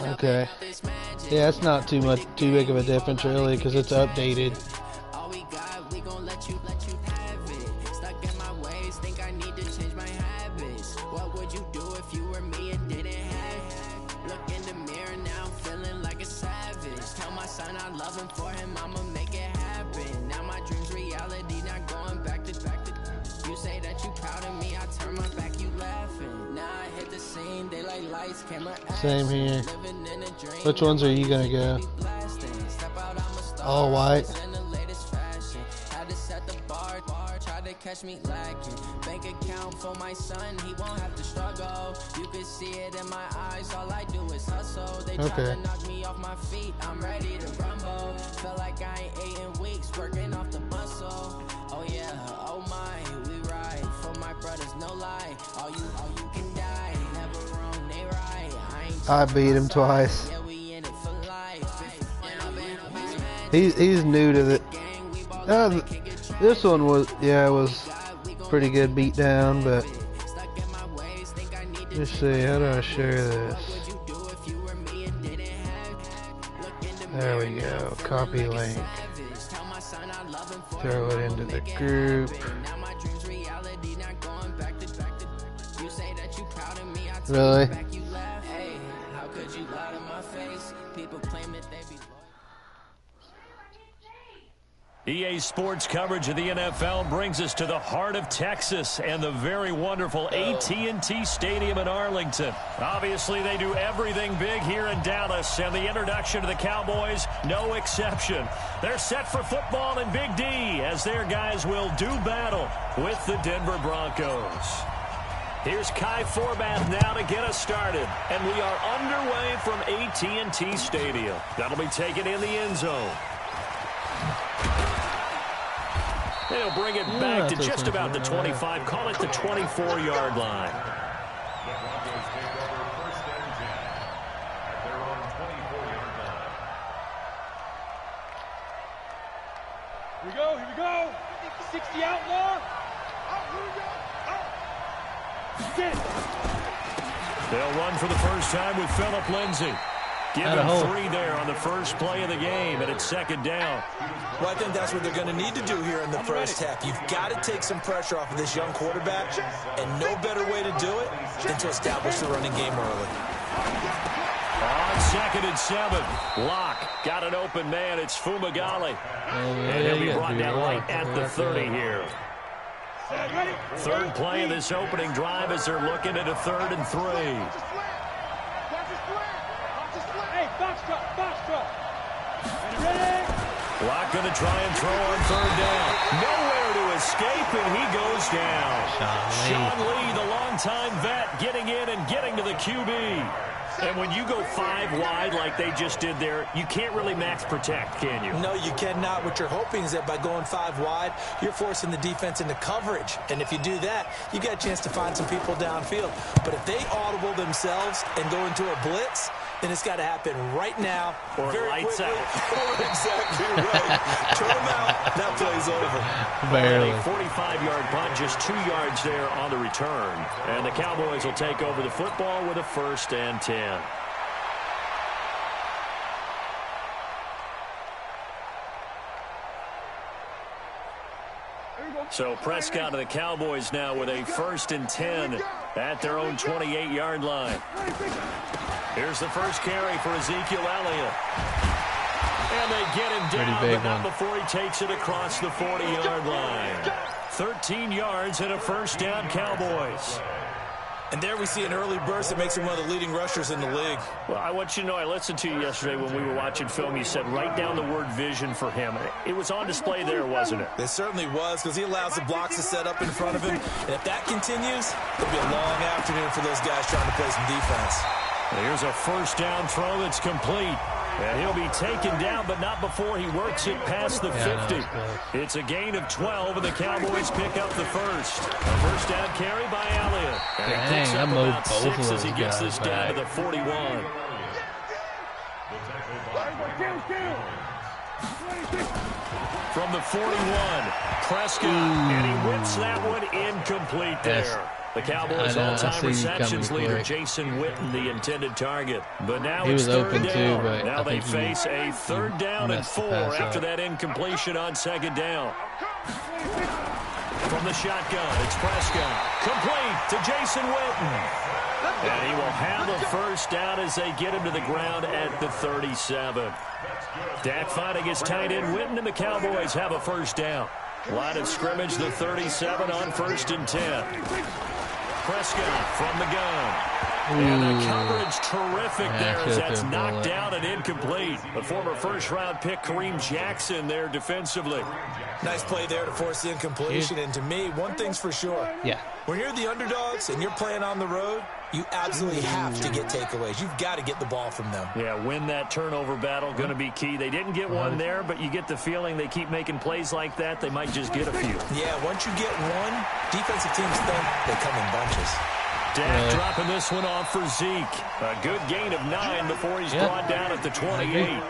Okay. Yeah, it's not too big of a difference really, because it's updated. Same here. Which ones are you gonna go? All white. Catch me lacking. Bank account for my son, he won't have to struggle. You can see it in my eyes, all I do is hustle. They try to knock me off my feet, I'm ready to rumble. Feel like I ain't ate in weeks, working off the muscle. Oh yeah, oh my, we ride for my brothers, no lie. All you can die, never wrong, they right. I beat him twice. He's new to the. This one was, yeah, it was pretty good beat down, but let's see, how do I share this? There we go, copy link. Throw it into the group. Really? EA Sports coverage of the NFL brings us to the heart of Texas and the very wonderful AT&T Stadium in Arlington. Obviously, they do everything big here in Dallas, and the introduction to the Cowboys, no exception. They're set for football in Big D as their guys will do battle with the Denver Broncos. Here's Kai Forbath now to get us started, and we are underway from AT&T Stadium. That'll be taken in the end zone. They'll bring it back to just about the 25, call it the 24-yard line. Here we go, here we go. 60 outlaw. They'll run for the first time with Phillip Lindsay. Give him 3 there on the first play of the game, and it's second down. Well, I think that's what they're going to need to do here in the first half. You've got to take some pressure off of this young quarterback, and no better way to do it than to establish the running game early. On 2nd and 7, Locke got an open man. It's Fumagalli. And he'll be brought down right at the 30 here. Third play of this opening drive as they're looking at a 3rd and 3. Locke going to try and throw on 3rd down. Nowhere to escape, and he goes down. Sean Lee, the longtime vet, getting in and getting to the QB. And when you go 5 wide like they just did there, you can't really max protect, can you? No, you cannot. What you're hoping is that by going 5 wide, you're forcing the defense into coverage. And if you do that, you got a chance to find some people downfield. But if they audible themselves and go into a blitz, then it's got to happen right now. Or lights out. Exactly right. Turn them out. That play's over. Barely. A 45-yard punt, just 2 yards there on the return. And the Cowboys will take over the football with a 1st and 10. So Prescott and the Cowboys now with a 1st and 10 at their own 28-yard line. Here's the first carry for Ezekiel Elliott. And they get him down, but not before he takes it across the 40-yard line. 13 yards and a 1st down, Cowboys. And there we see an early burst that makes him one of the leading rushers in the league. Well, I want you to know, I listened to you yesterday when we were watching film. You said write down the word vision for him. It was on display there, wasn't it? It certainly was, because he allows the blocks to set up in front of him. And if that continues, it'll be a long afternoon for those guys trying to play some defense. Here's a 1st down throw that's complete. And he'll be taken down, but not before he works it past the 50. It's a gain of 12, and the Cowboys pick up the 1st. A 1st down carry by Elliott. And he picks up about 6 as he gets this down to the 41. From the 41, Prescott, and he whips that one incomplete there. The Cowboys' all-time receptions leader, Jason Witten, the intended target. But now it's third down. Now they face a third down and 4 after that incompletion on second down. From the shotgun, it's Prescott. Complete to Jason Witten. And he will have a first down as they get him to the ground at the 37. Dak finding his tight end Witten, and the Cowboys have a first down. Line of scrimmage, the 37 on 1st and 10. Prescott from the gun. And the coverage terrific there as that's knocked down and incomplete. The former first-round pick Kareem Jackson there defensively. Nice play there to force the incompletion. And to me, one thing's for sure. When you're the underdogs and you're playing on the road, you absolutely have to get takeaways. You've got to get the ball from them. Yeah, win that turnover battle, going to be key. They didn't get one there, but you get the feeling they keep making plays like that, they might just get a few. Yeah, once you get one, defensive teams think they come in bunches. Dak dropping this one off for Zeke. A good gain of 9 before he's brought down at the 28.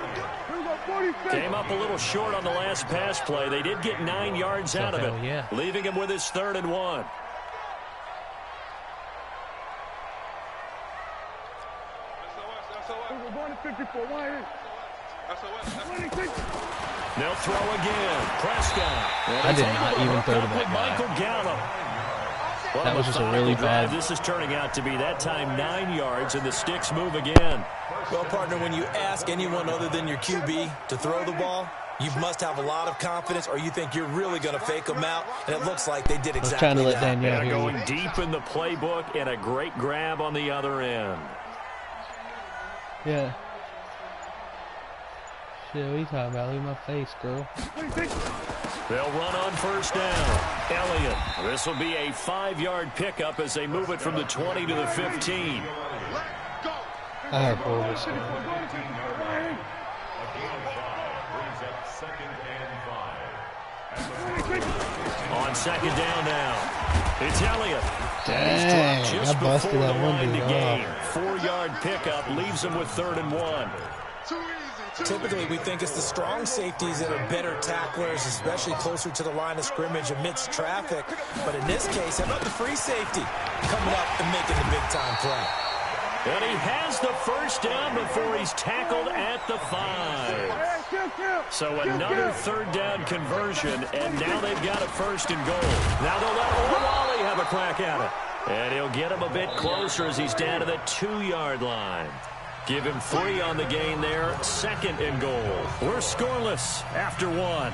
Came up a little short on the last pass play. They did get 9 yards out of it, leaving him with his 3rd and 1. They'll throw again. Prescott. I did not even throw to that guy. Michael Gallup. Well, that was just a really bad. This is turning out to be that time 9 yards, and the sticks move again. Well, partner, when you ask anyone other than your QB to throw the ball, you must have a lot of confidence, or you think you're really going to fake them out, and it looks like they did exactly trying to let Danielle hear going deep in the playbook, and a great grab on the other end. Yeah. Shit, what are you talking about? Look at my face, girl. They'll run on first down. Elliott. This will be a 5-yard pickup as they move it from the 20 to the 15. I have horrible. On second down now. It's Elliott. Dang, just I busted before that the one line to dude gain. off. 4-yard pickup leaves him with 3rd and 1. Typically, we think it's the strong safeties that are better tacklers, especially closer to the line of scrimmage amidst traffic. But in this case, how about the free safety coming up and making the big-time play? And he has the first down before he's tackled at the 5. So another 3rd down conversion, and now they've got a 1st and goal. Now they'll let Olawale have a crack at it. And he'll get him a bit closer as he's down to the 2-yard line. Give him 3 on the gain there. 2nd and goal. We're scoreless after 1.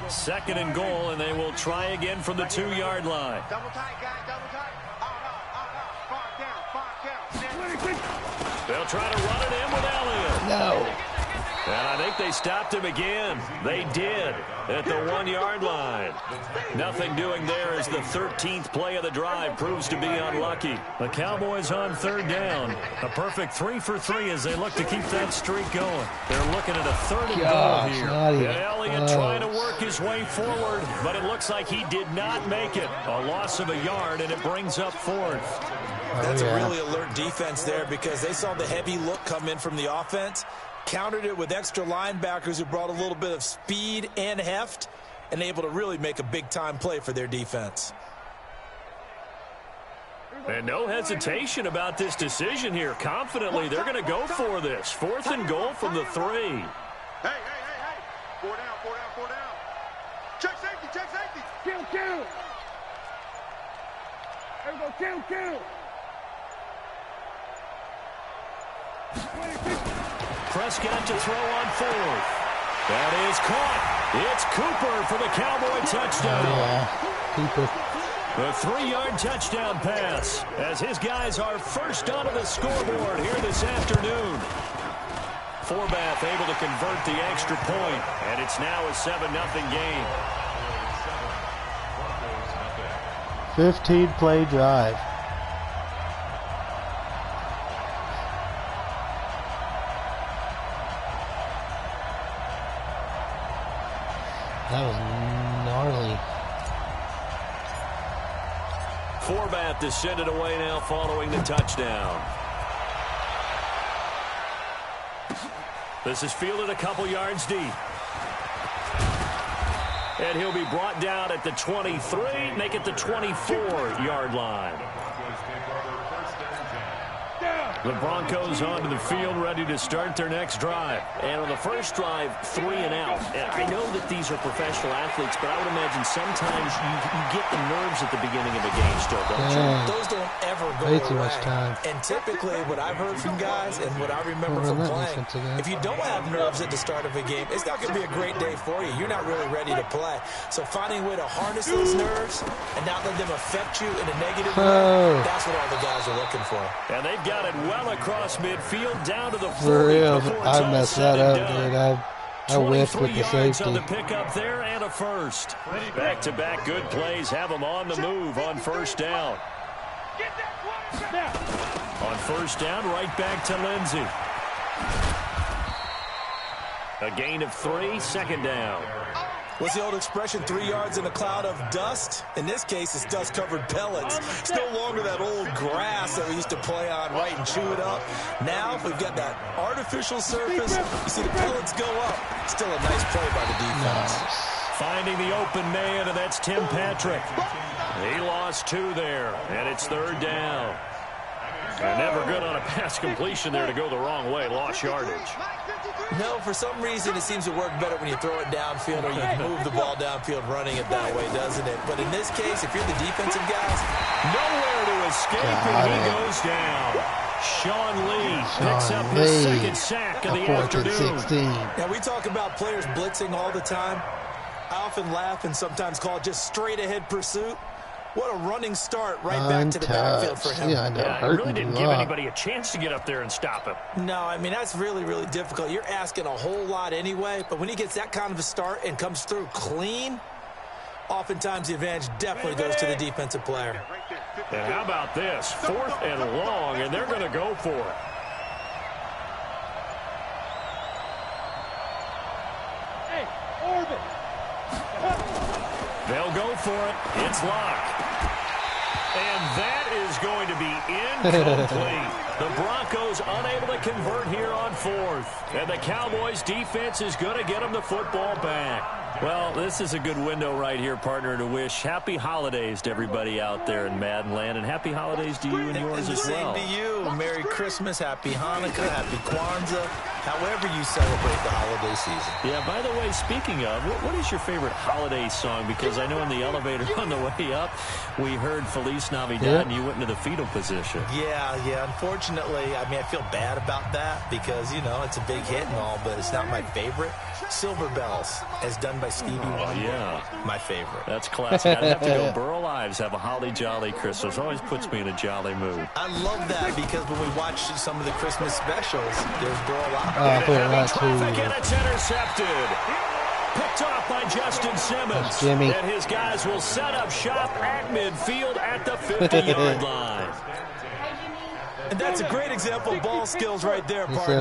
Second and goal, and they will try again from the 2-yard line. Double tight, guys, double tight. They'll try to run it in with Elliott. No. And I think they stopped him again. They did at the 1-yard line. Nothing doing there as the 13th play of the drive proves to be unlucky. The Cowboys on 3rd down. A perfect 3 for 3 as they look to keep that streak going. They're looking at a 3rd and goal here. And Elliott trying to work his way forward, but it looks like he did not make it. A loss of a yard, and it brings up 4th. That's a really alert defense there because they saw the heavy look come in from the offense, countered it with extra linebackers who brought a little bit of speed and heft, and able to really make a big-time play for their defense. And no hesitation about this decision here. Confidently, they're going to go for this. 4th and goal from the 3. Hey. 4 down. Check safety. Kill. There we go, kill. Prescott to throw on 4th. That is caught. It's Cooper for the Cowboy touchdown. Cooper. The 3-yard touchdown pass as his guys are first onto the scoreboard here this afternoon. Forbath able to convert the extra point, and it's now a 7-0 game. 15-play drive. That was gnarly. Forbath descended away now following the touchdown. This is fielded a couple yards deep. And he'll be brought down at the 23, make it the 24-yard line. The Broncos onto the field, ready to start their next drive. And on the first drive, 3 and out. And I know that these are professional athletes, but I would imagine sometimes you get the nerves at the beginning of a game still, don't you? Those don't ever go way away. too much time. And typically, what I've heard from guys and what I remember from playing, if you don't have nerves at the start of a game, it's not going to be a great day for you. You're not really ready to play. So finding a way to harness those nerves and not let them affect you in a negative way, that's what all the guys are looking for. And they've got it well across midfield down to the 40. For real, I messed that up, dude. I whiffed with the safety. On the pickup there and a first. Back-to-back good plays have them on the move on first down. On first down, right back to Lindsey. A gain of 3, second down. What's the old expression, 3 yards in a cloud of dust? In this case, it's dust-covered pellets. It's no longer that old grass that we used to play on, right, and chew it up. Now, we've got that artificial surface. You see the pellets go up. Still a nice play by the defense. Finding the open man, and that's Tim Patrick. He lost 2 there, and it's third down. And never good on a pass completion there to go the wrong way. Lost yardage. No, for some reason, it seems to work better when you throw it downfield or you move the ball downfield running it that way, doesn't it? But in this case, if you're the defensive guys, nowhere to escape, and he goes down. Sean Lee picks up the second sack of the afternoon. 16. Now, we talk about players blitzing all the time. I often laugh and sometimes call it just straight-ahead pursuit. What a running start right back to the backfield for him. Yeah, I know. Yeah, he really didn't give anybody a chance to get up there and stop him. No, I mean, that's really, really difficult. You're asking a whole lot anyway, but when he gets that kind of a start and comes through clean, oftentimes the advantage definitely goes to the defensive player. And how about this? 4th and long, and they're going to go for it. Hey, Orbit! They'll go for it. It's Locke. And that is going to be incomplete. The Broncos unable to convert here on 4th. And the Cowboys' defense is going to get them the football back. Well, this is a good window right here, partner, to wish happy holidays to everybody out there in Madden Land. And happy holidays to you and yours as well. Same to you. Merry Christmas, Happy Hanukkah, Happy Kwanzaa, however you celebrate the holiday season. Yeah, by the way, speaking of, what is your favorite holiday song? Because I know in the elevator on the way up, we heard Feliz Navidad, and you went into the fetal position. Yeah. Unfortunately, I mean, I feel bad about that because, you know, it's a big hit and all, but it's not my favorite. Silver Bells, as done by Stevie Wonder. Yeah. My favorite. That's classic. I'd have to go Burl Ives, have a holly jolly Christmas. Always puts me in a jolly mood. I love that because when we watch some of the Christmas specials, there's Burl Ives. And it's intercepted. Picked off by Justin Simmons. Jimmy. And his guys will set up shop at midfield at the 50-yard line. And that's a great example of ball skills right there, partner.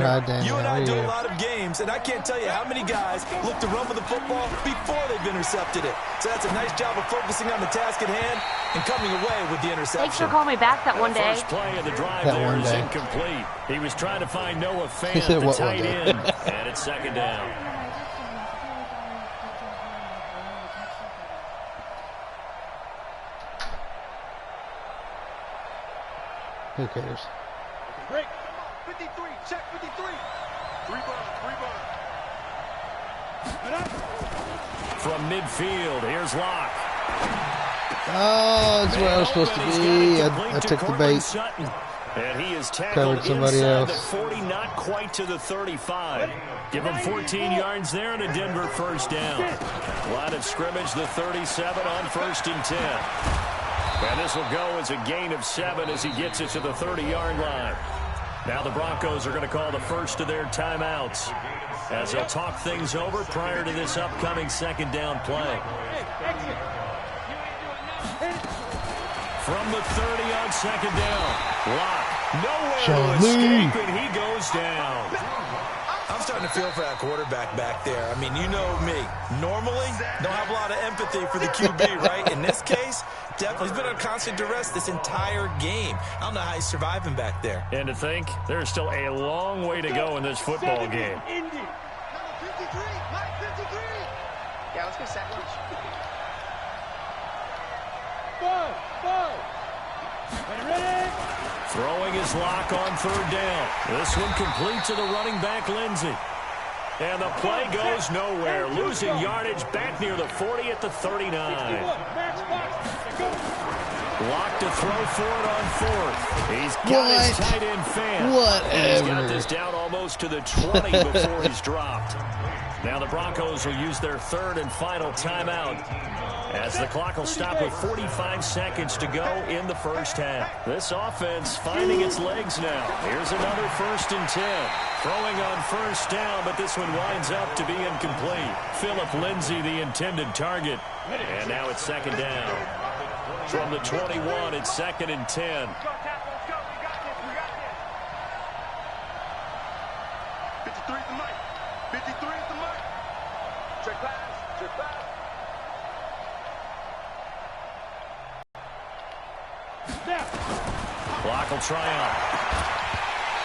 You and I do a lot of games, and I can't tell you how many guys look to run with the football before they've intercepted it. So that's a nice job of focusing on the task at hand and coming away with the interception. Thanks for calling me back that one day. First play of the drive there is incomplete. He was trying to find Noah Fant, the tight end, and it's second down. Who cares? Break. 53. Check 53. 3 bars. From midfield, here's Locke. Oh, that's where I was supposed to be. I took the bait. And he is tackled somebody inside else. the 40, not quite to the 35. Give him 14 yards there and a Denver first down. Line of scrimmage, the 37 on 1st and 10. And this will go as a gain of 7 as he gets it to the 30-yard line. Now the Broncos are going to call the first of their timeouts as they'll talk things over prior to this upcoming second down play. From the 30 on second down, Locke nowhere to escape, and he goes down. I'm starting to feel for that quarterback back there. I mean, you know me. Normally, don't have a lot of empathy for the QB, right? In this case, definitely. He's been under constant duress this entire game. I don't know how he's surviving back there. And to think, there's still a long way to go in this football game. Yeah, let's go sack lunch. Ready? Throwing his lock on third down. This one complete to the running back, Lindsey. And the play goes nowhere. Losing yardage back near the 40 at the 39. Locked to throw for it on fourth. He's got his tight end fan. He's got this down almost to the 20 before he's dropped. Now the Broncos will use their third and final timeout as the clock will stop with 45 seconds to go in the first half. This offense finding its legs now. Here's another 1st and 10. Throwing on first down, but this one winds up to be incomplete. Philip Lindsay, the intended target. And now it's 2nd down. From the 21, it's 2nd and 10. 53 at the mic. 53 at the mic. Check pass. Check pass. Clock will try on.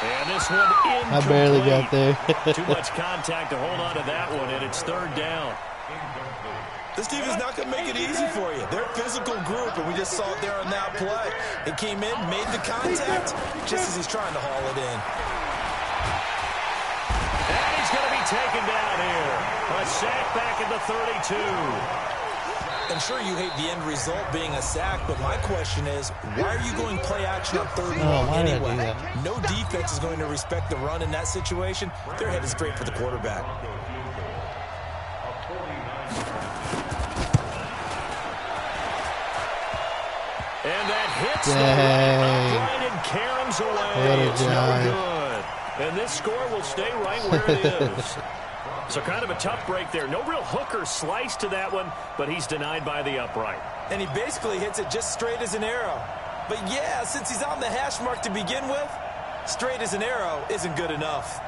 And this one incomplete. I barely got there. Too much contact to hold on to that one, and it's 3rd down. This team is not going to make it easy for you. They're a physical group, and we just saw it there on that play. It came in, made the contact, just as he's trying to haul it in. And he's going to be taken down here. A sack back at the 32. And sure, you hate the end result being a sack, but my question is, why are you going play action on 3rd and long anyway? No defense is going to respect the run in that situation. They're headed straight for the quarterback. And that hits the upright and caroms away. It's no good. And this score will stay right where it is. So kind of a tough break there. No real hook or slice to that one, but he's denied by the upright. And he basically hits it just straight as an arrow. But yeah, since he's on the hash mark to begin with, straight as an arrow isn't good enough.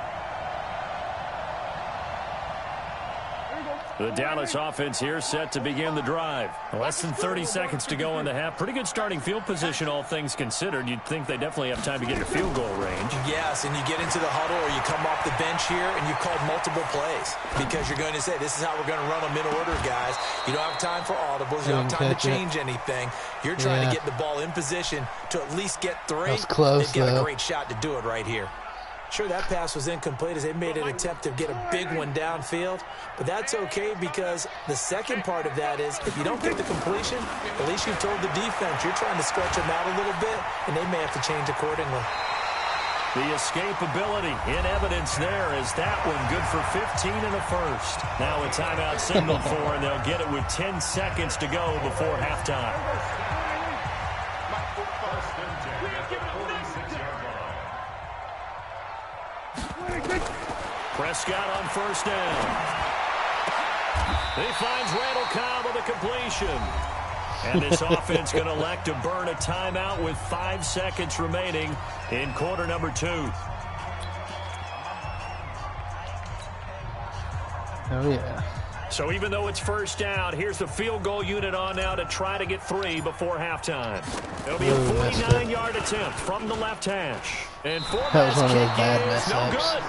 The Dallas offense here set to begin the drive. Less than 30 seconds to go in the half. Pretty good starting field position, all things considered. You'd think they definitely have time to get to field goal range. Yes, and you get into the huddle or you come off the bench here and you call multiple plays because you're going to say, this is how we're going to run them in order, guys. You don't have time for audibles. You don't have time to change anything. You're trying to get the ball in position to at least get 3. That's close, They've got a great shot to do it right here. Sure, that pass was incomplete as they made an attempt to get a big one downfield, but that's okay because the second part of that is if you don't get the completion, at least you've told the defense you're trying to stretch them out a little bit, and they may have to change accordingly. The escapability in evidence there is that one good for 15 in the first. Now a timeout signaled for, and they'll get it with 10 seconds to go before halftime. Prescott on first down. He finds Randall Cobb with a completion. And this offense going to elect to burn a timeout with 5 seconds remaining in quarter number 2. Oh, yeah. So even though it's first down, here's the field goal unit on now to try to get 3 before halftime. It'll be a 49-yard attempt from the left hash. And Forbath's kick is no good.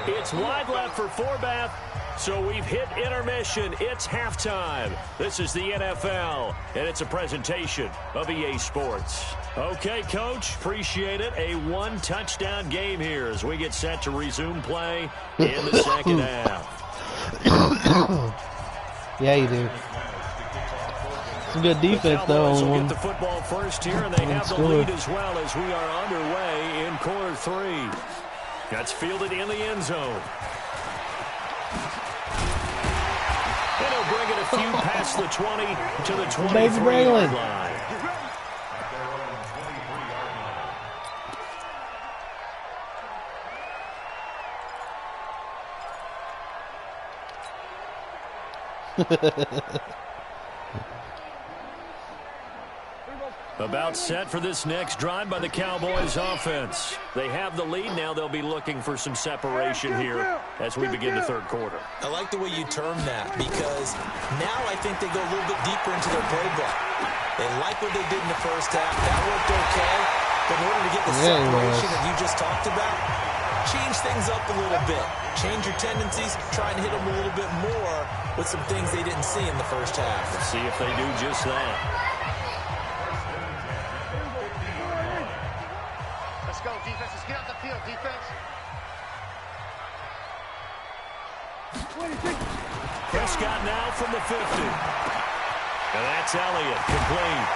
It's wide left for Forbath. So we've hit intermission. It's halftime. This is the NFL, and it's a presentation of EA Sports. Okay, Coach, appreciate it. A 1-touchdown game here as we get set to resume play in the second half. Yeah, you do. Some good defense, though. Will get the football first here, and they have the lead as well as we are underway in quarter 3. That's fielded in the end zone. And he'll bring it a few past the 20 to the 23-yard line. About set for this next drive by the Cowboys offense. They have the lead. Now they'll be looking for some separation here as we begin the third quarter. I like the way you term that because now I think they go a little bit deeper into their playbook. They like what they did in the first half. That worked okay. But in order to get the separation that you just talked about, change things up a little bit. Change your tendencies, try and hit them a little bit more with some things they didn't see in the first half. Let's see if they do just that. Let's go, defense. Let's get out the field, defense. Prescott now from the 50. And that's Elliott, complete.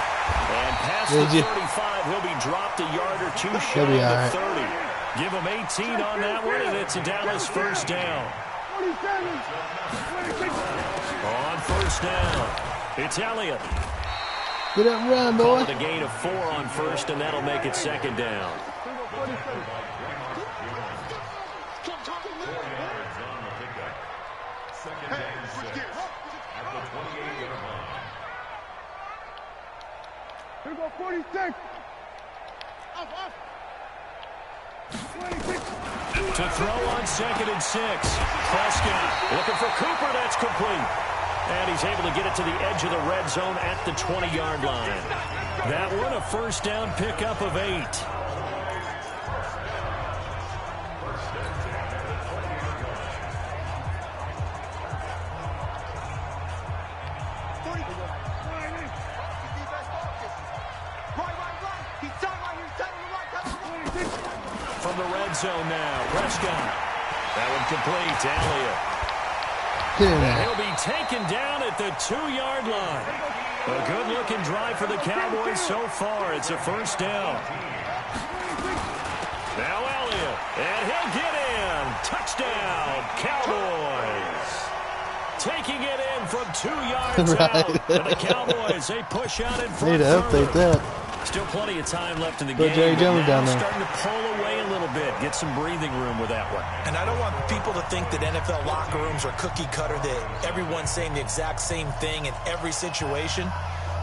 And past the 35, he'll be dropped a yard or two shy of the 30. Give him 18 on that one, and it's a Dallas first down. On first down, it's Elliott. Get up, run, boy. Calling a gain of 4 on first, and that'll make it second down. Here we go, 46. Up. 26. To throw on 2nd and 6. Prescott looking for Cooper. That's complete. And he's able to get it to the edge of the red zone at the 20-yard line. That one, a first down pickup of 8. From the red zone now, Prescott. That one complete to Elliott. And he'll be taken down at the 2-yard line. A good-looking drive for the Cowboys so far. It's a first down. Now Elliott, and he'll get in. Touchdown, Cowboys. Taking it in from 2 yards out. And the Cowboys, they push out in front. Need to update that. Still plenty of time left in the game. Jerry Jones down there. Starting to pull away a little bit. Get some breathing room with that one. And I don't want people to think that NFL locker rooms are cookie cutter, that everyone's saying the exact same thing in every situation.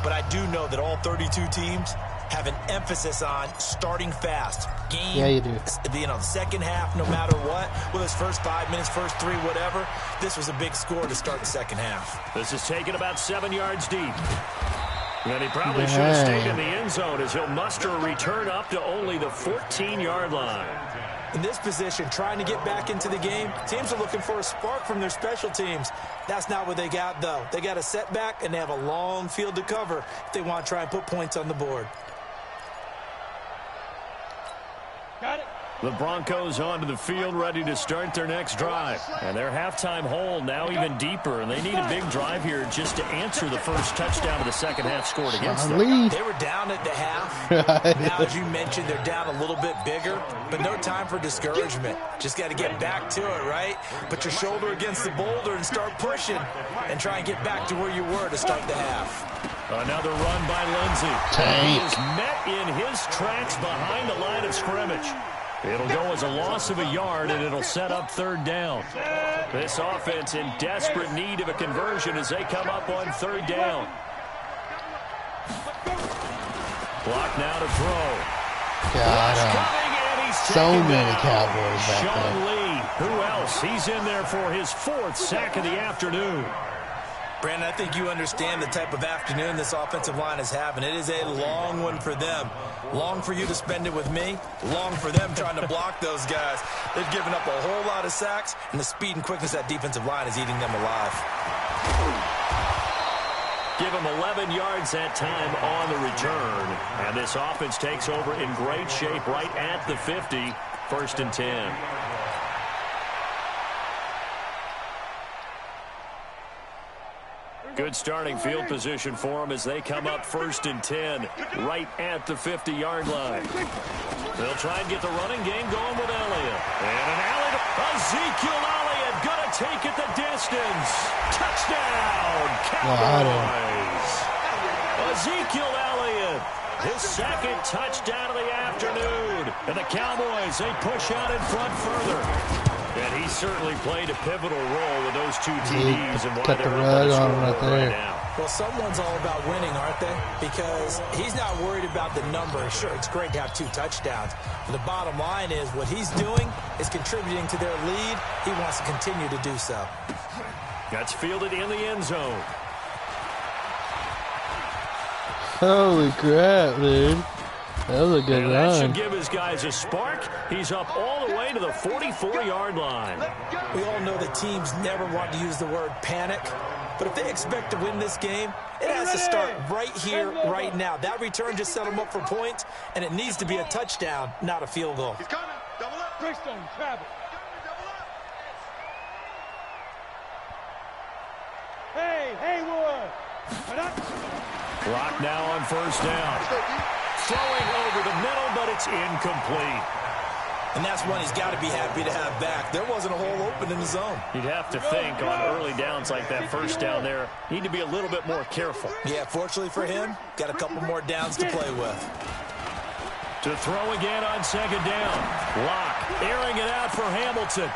But I do know that all 32 teams have an emphasis on starting fast. Game, yeah, you do. The second half, no matter what, whether it's first 5 minutes, first 3, whatever, this was a big score to start the second half. This is taken about 7 yards deep. And he probably should have stayed in the end zone as he'll muster a return up to only the 14-yard line. In this position, trying to get back into the game, teams are looking for a spark from their special teams. That's not what they got, though. They got a setback, and they have a long field to cover if they want to try and put points on the board. Got it. The Broncos onto the field, ready to start their next drive. And their halftime hole now even deeper, and they need a big drive here just to answer the first touchdown of the second half scored against them. They were down at the half. Now, as you mentioned, they're down a little bit bigger, but no time for discouragement. Just got to get back to it, right? Put your shoulder against the boulder and start pushing and try and get back to where you were to start the half. Another run by Lindsey. He is met in his tracks behind the line of scrimmage. It'll go as a loss of a yard, and it'll set up third down. This offense in desperate need of a conversion as they come up on third down. Block now to throw. God, so many Cowboys back Sean there. Lee, who else? He's in there for his 4th sack of the afternoon. Brandon, I think you understand the type of afternoon this offensive line is having. It is a long one for them. Long for you to spend it with me. Long for them trying to block those guys. They've given up a whole lot of sacks, and the speed and quickness of that defensive line is eating them alive. Give them 11 yards that time on the return. And this offense takes over in great shape right at the 50. 1st and 10. Good starting field position for them as they come up 1st and 10 right at the 50-yard line. They'll try and get the running game going with Elliott. And an alley to Ezekiel Elliott going to take it the distance. Touchdown, Cowboys. Ezekiel Elliott, his 2nd touchdown of the afternoon. And the Cowboys, they push out in front further. And he certainly played a pivotal role with those 2 TDs and why they're rug on him right there. now. Well, someone's all about winning, aren't they? Because he's not worried about the number. Sure, it's great to have 2 touchdowns. But the bottom line is what he's doing is contributing to their lead. He wants to continue to do so. That's fielded in the end zone. Holy crap, dude. That was a good and run. That should give his guys a spark. He's up all the way to the 44-yard line. We all know that teams never want to use the word panic, but if they expect to win this game, it has to start right here, right now. That return just set them up for points, and it needs to be a touchdown, not a field goal. He's coming. Double up. Greystone, travel. Hey, Haywood. Clock now on first down. Throwing over the middle, but it's incomplete. And that's one he's got to be happy to have back. There wasn't a hole open in the zone. You'd have to think on early downs like that first down there, need to be a little bit more careful. Yeah, fortunately for him, got a couple more downs to play with. To throw again on second down. Locke airing it out for Hamilton.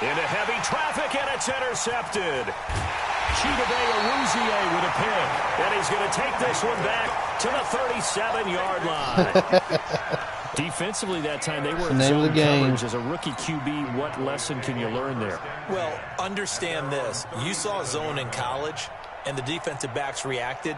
Into heavy traffic, and it's intercepted. Chidobe Awuzie with a pick. And he's going to take this one back to the 37-yard line. Defensively that time, they were in zone coverage. As a rookie QB, what lesson can you learn there? Well, understand this. You saw zone in college, and the defensive backs reacted,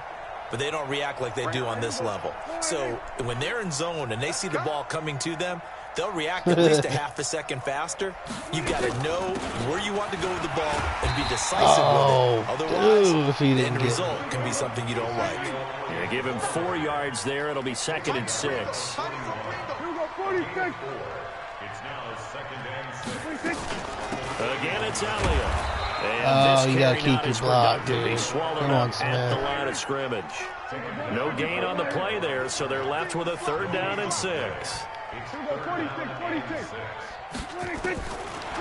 but they don't react like they do on this level. So when they're in zone and they see the ball coming to them, they'll react at least a half a second faster. You've got to know where you want to go with the ball and be decisive with it. Otherwise, the end result can be something you don't like. Yeah, give him 4 yards there. It'll be 2nd and 6. It's now 2nd and 6. Again, it's Elliott. And you got to keep your block, dude. He swallowed up at the line of scrimmage. No gain on the play there, so they're left with a 3rd down and 6.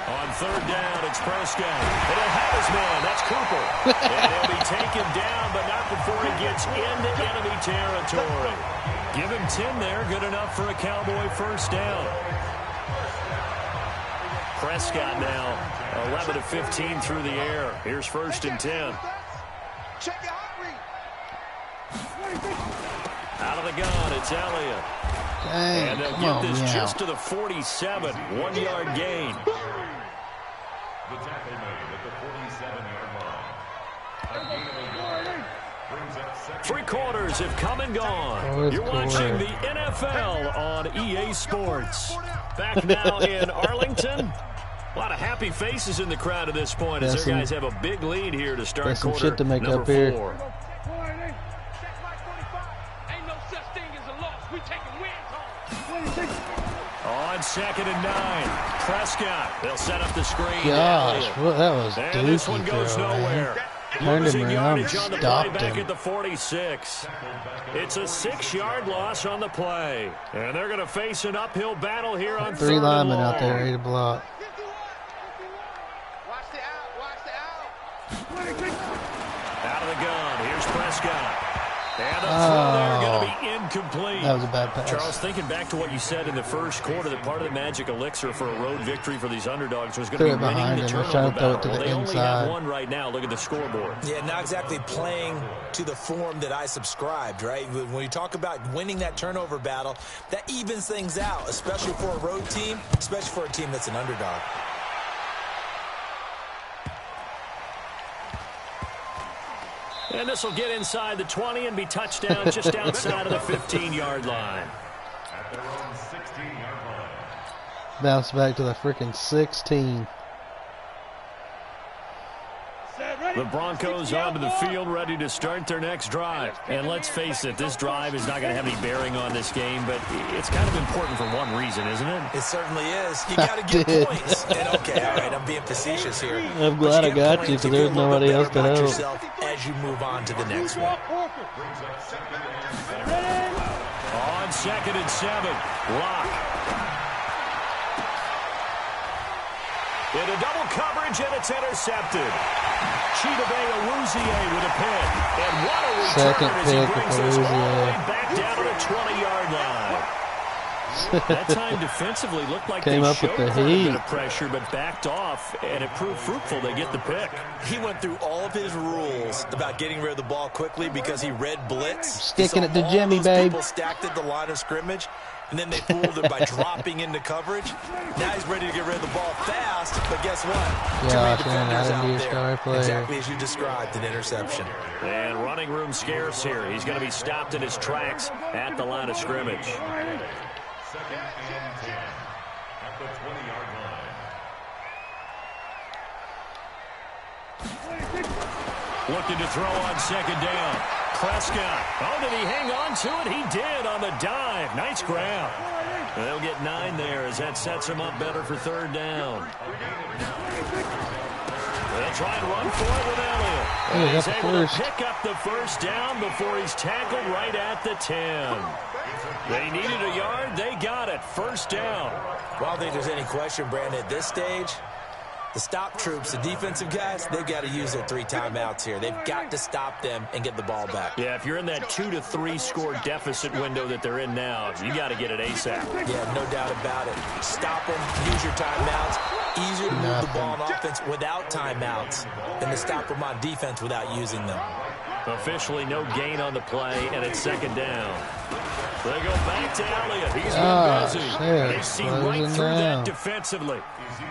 On 3rd down, it's Prescott. And he'll have his man. That's Cooper. And he'll be taken down, but not before he gets into enemy territory. Give him 10 there. Good enough for a Cowboy 1st down. Prescott now 11 of 15 through the air. Here's 1st and 10. Out of the gun, it's Elliott. Dang, and they'll get this just to the 47. 1-yard gain. The tackle made at the 47-yard line. Brings up 3 quarters have come and gone. You're watching the NFL on EA Sports. Back now in Arlington. A lot of happy faces in the crowd at this point as their guys have a big lead here to start quarter shit to make number up here. 4. On 2nd and 9, Prescott. They'll set up the screen. Gosh, well, that was and this one goes nowhere. Turned him around and on the play stopped back him. at the 46. It's a 6-yard loss on the play. And they're going to face an uphill battle here on 3 3rd linemen and long. out there ready to block. Out of the gun. Here's Prescott. And the throw there going to be incomplete. That was a bad pass. Charles, thinking back to what you said in the first quarter, that part of the magic elixir for a road victory for these underdogs was going to be winning the turnover battle. Well, they only have one right now. Look at the scoreboard. Yeah, not exactly playing to the form that I subscribed, right? When you talk about winning that turnover battle, that evens things out, especially for a road team, especially for a team that's an underdog. And this will get inside the 20 and be touchdown just outside of the 15-yard line. at their own 16-yard line. Bounce back to the freaking 16. The Broncos onto the field, ready to start their next drive. And let's face it, this drive is not going to have any bearing on this game, but it's kind of important for one reason, isn't it? It certainly is. You got to get points. And okay, all right, I'm being facetious here. I'm glad I got you, because there's nobody else to help. As you move on to the next one. On 2nd and 7, Locke. Into double coverage, and it's intercepted. Chidobe Awuzie with a pick. And what a return as he brings this all the way back down to the 20-yard line. That time defensively looked like they showed quite a bit of pressure, but backed off, and it proved fruitful. They get the pick. He went through all of his rules about getting rid of the ball quickly because he read blitz. Sticking it to Jimmy, babe. People stacked at the line of scrimmage, and then they fooled him by dropping into coverage. Now he's ready to get rid of the ball fast, but guess what? Yeah, Exactly as you described, an interception. And running room scarce here. He's going to be stopped in his tracks at the line of scrimmage. Looking to throw on second down. Prescott. Oh, did he hang on to it? He did on the dive. Nice grab. They'll get 9 there as that sets him up better for third down. They'll try and run for it with Elliott. He's able to pick up the first down before he's tackled right at the 10. They needed a yard. They got it. First down. Well, I don't think there's any question, Brandon, at this stage, the stop troops, the defensive guys, they've got to use their 3 timeouts here. They've got to stop them and get the ball back. Yeah, if you're in that 2 to 3 score deficit window that they're in now, you got to get it ASAP. Yeah, no doubt about it. Stop them, use your timeouts. Easier to move the ball on offense without timeouts than to stop them on defense without using them. Officially no gain on the play, and it's second down. They go back to Elliott. He's been busy. They see right through that defensively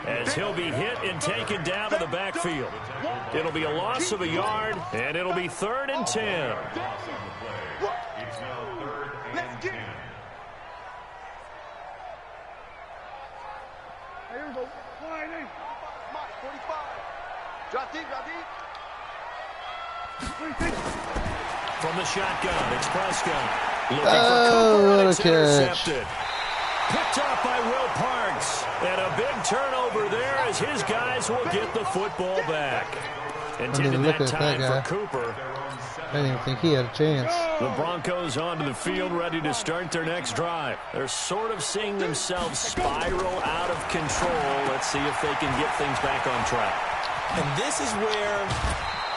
as he'll be hit and taken down to the backfield. It'll be a loss of a yard, and it'll be 3rd and 10. It's now 3rd and 10. Here we go. Mike, 45. Drop deep, drop deep. From the shotgun, it's Prescott. Looking for Cooper, and it's intercepted. Picked off by Will Parks. And a big turnover there as his guys will get the football back. Intended that time for Cooper. I didn't even think he had a chance. The Broncos onto the field, ready to start their next drive. They're sort of seeing themselves spiral out of control. Let's see if they can get things back on track. And this is where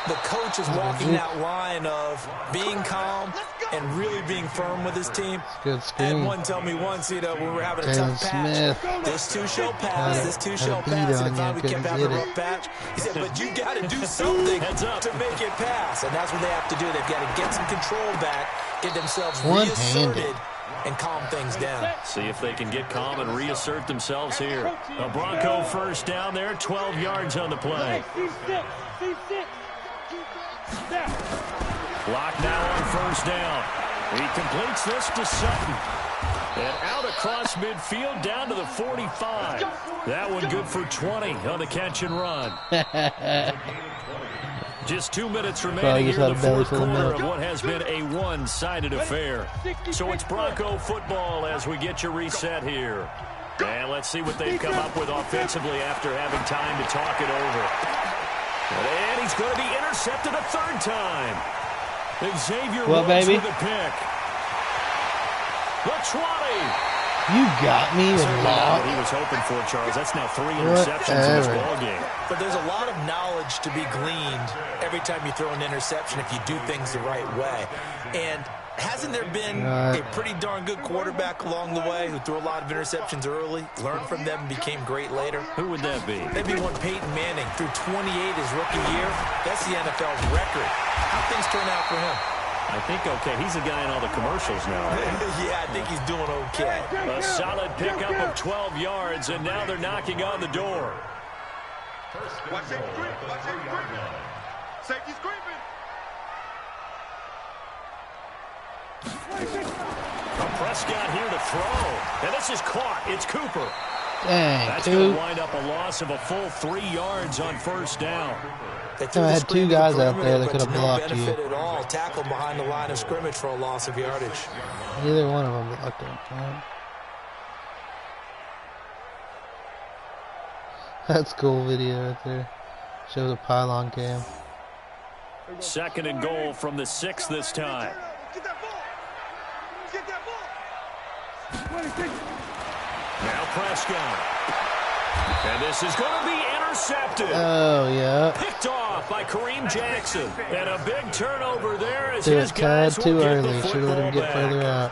the coach is walking that line of being calm and really being firm with his team. Good screen. And one told me once, when we were having a tough patch, this too shall pass, this too shall pass. And if we kept having a rough patch, he said, but you got to do something to make it pass. And that's what they have to do. They've got to get some control back, get themselves reasserted, and calm things down. See if they can get calm and reassert themselves here. A Bronco first down there, 12 yards on the play. Block now on first down. He completes this to Sutton. And out across midfield down to the 45. That one good for 20 on the catch and run. Just 2 minutes remaining here in the fourth quarter of what has been a one-sided affair. So it's Bronco football as we get you reset here. And let's see what they've come up with offensively after having time to talk it over. And he's going to be intercepted a 3rd time. Xavier Woods with a pick. The 20. You got me a lot. He was hoping for, Charles. That's now 3 interceptions in this ballgame. But there's a lot of knowledge to be gleaned every time you throw an interception if you do things the right way. And hasn't there been a pretty darn good quarterback along the way who threw a lot of interceptions early, learned from them, and became great later? Who would that be? Maybe one Peyton Manning threw 28 his rookie year. That's the NFL's record. How things turn out for him? I think okay. He's a guy in all the commercials now. Yeah, I think he's doing okay. A solid pickup of 12 yards, and now they're knocking on the door. Watch safety creep. Watch safety creeping. Safety's creeping. Prescott here to throw. And this is caught. It's Cooper. Dang, That's going to wind up a loss of a full 3 yards on first down. They had 2 guys out there that could have blocked you. At all. Tackle behind the line of scrimmage for a loss of yardage. Neither one of them blocked him. That's cool video right there. Shows a pylon cam. 2nd and goal from the 6 this time. Get that ball. Get that ball. Now Prescott. And this is going to be intercepted. Oh, yeah. Picked off by Kareem Jackson. And a big turnover there as Threw his it guys will too get early. the Should have let him football get further back. out.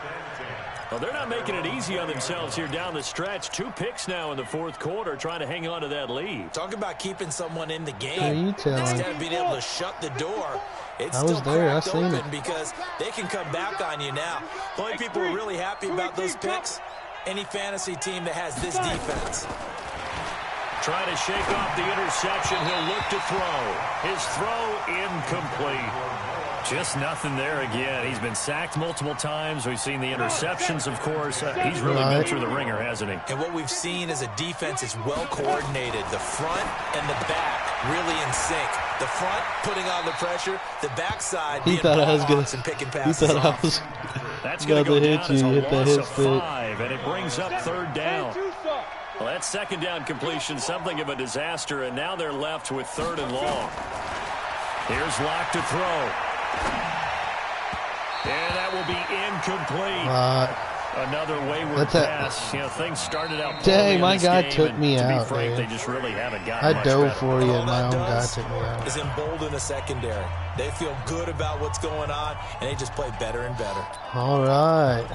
Well, they're not making it easy on themselves here down the stretch. 2 picks now in the fourth quarter, trying to hang on to that lead. Talk about keeping someone in the game. What are you telling? Instead of being able to shut the door, it's I was still there. I cracked seen open it. because they can come back on you now. The only people who are really happy about those picks, any fantasy team that has this defense. Trying to shake off the interception. He'll look to throw. His throw incomplete. Just nothing there again. He's been sacked multiple times. We've seen the interceptions, of course. He's really been through the ringer, hasn't he? And what we've seen is a defense is well coordinated. The front and the back really in sync. The front putting on the pressure, the backside He being thought I was ball gonna. hawks and picking He passes thought I off. was That's going about to to go hit down you. as a You hit the loss hit of stick. 5, and it brings up third down. Well, that second down completion, something of a disaster, and now they're left with third and long. Here's Locke to throw. And that will be incomplete. Another wayward pass. You know, things started out poorly. Dang, my in this guy game, took and me to out, be frank, man. they just really haven't gotten I much dove better. for you, All and my that own guy does took me out. is embolden the secondary. They feel good about what's going on, and they just play better and better. All right.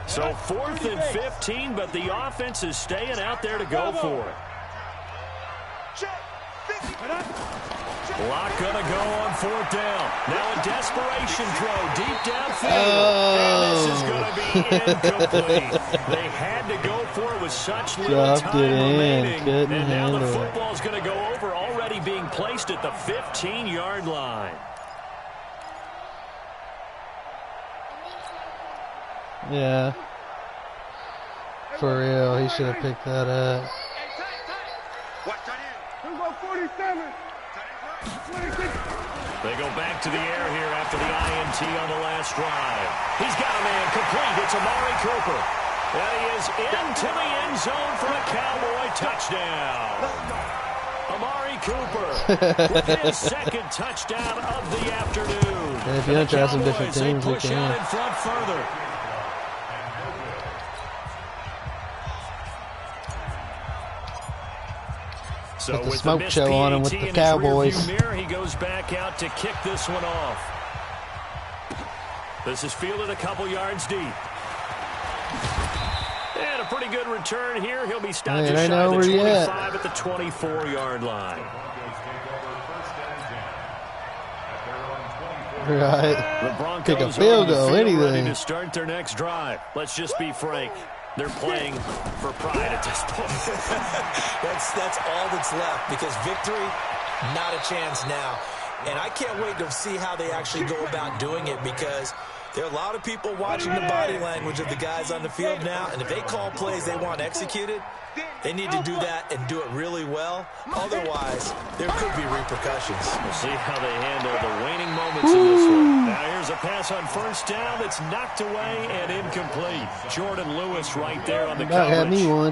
So 4th and 15, but the offense is staying out there to go for it. Locke going to go on 4th down. Now a desperation throw deep downfield. And this is going to be incomplete. They had to go for it with such little Dropped time it in. remaining. Couldn't And now the handle it. football is going to go over, already being placed at the 15-yard line. Yeah. For real, he should have picked that up. They go back to the air here after the INT on the last drive. He's got a man complete. It's Amari Cooper. And he is into the end zone for a Cowboy touchdown. Amari Cooper with his second touchdown of the afternoon. And if you don't try some different teams, we push out can. in front further. So Put the with smoke missed show on him with PAT the in his Cowboys. rearview mirror, he goes back out to kick this one off. This is fielded a couple yards deep. And a pretty good return here. He'll be stopped just shy of the 25 at the 24-yard line. Right. The Broncos Pick a field goal, ready anything. to start their next drive. Let's just be frank. They're playing for pride at this point. That's all that's left, because victory, not a chance now. And I can't wait to see how they actually go about doing it, because there are a lot of people watching the body language of the guys on the field now, and if they call plays they want executed, they need to do that and do it really well. Otherwise, there could be repercussions. We'll see how they handle the waning moments in this one. Now here's a pass on first down that's knocked away and incomplete. Jordan Lewis right there on the coverage. Had me one.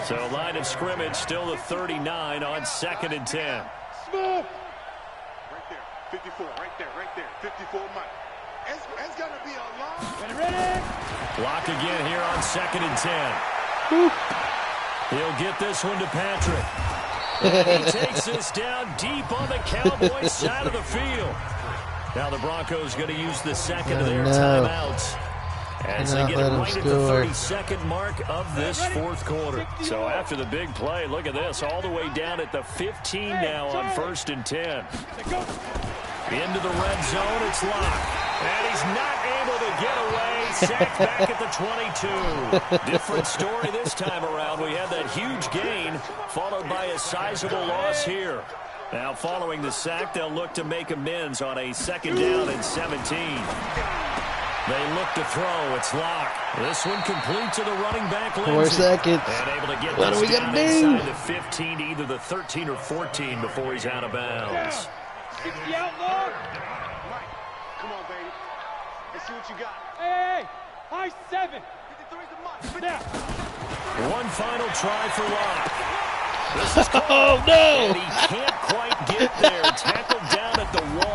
So line of scrimmage still the 39 on 2nd and 10. Right there, 54, right there, 54 Mike. It's going to be a long... Ready? Block again here on 2nd and 10. He'll get this one to Patrick. He takes this down deep on the Cowboys side of the field. Now the Broncos going to use the second of their timeouts as they get it right at the 32nd mark of this fourth quarter. So after the big play, look at this, all the way down at the 15 now on 1st and 10. Into the red zone, it's Locke. And he's not able to get away. Sacked back at the 22. Different story this time around. We had that huge gain, followed by a sizable loss here. Now, following the sack, they'll look to make amends on a 2nd down and 17. They look to throw. It's Locke. This one complete to the running back, 4 seconds. And able to get What this are we down gonna do? inside the 15, either the 13 or 14 before he's out of bounds. 60 out, Lord. Mike, come on, baby. Let's see what you got. Hey, high 7. 53's the Mike. One final try for Locke. This is caught. Oh, no! And he can't quite get there. Tackled down at the 1.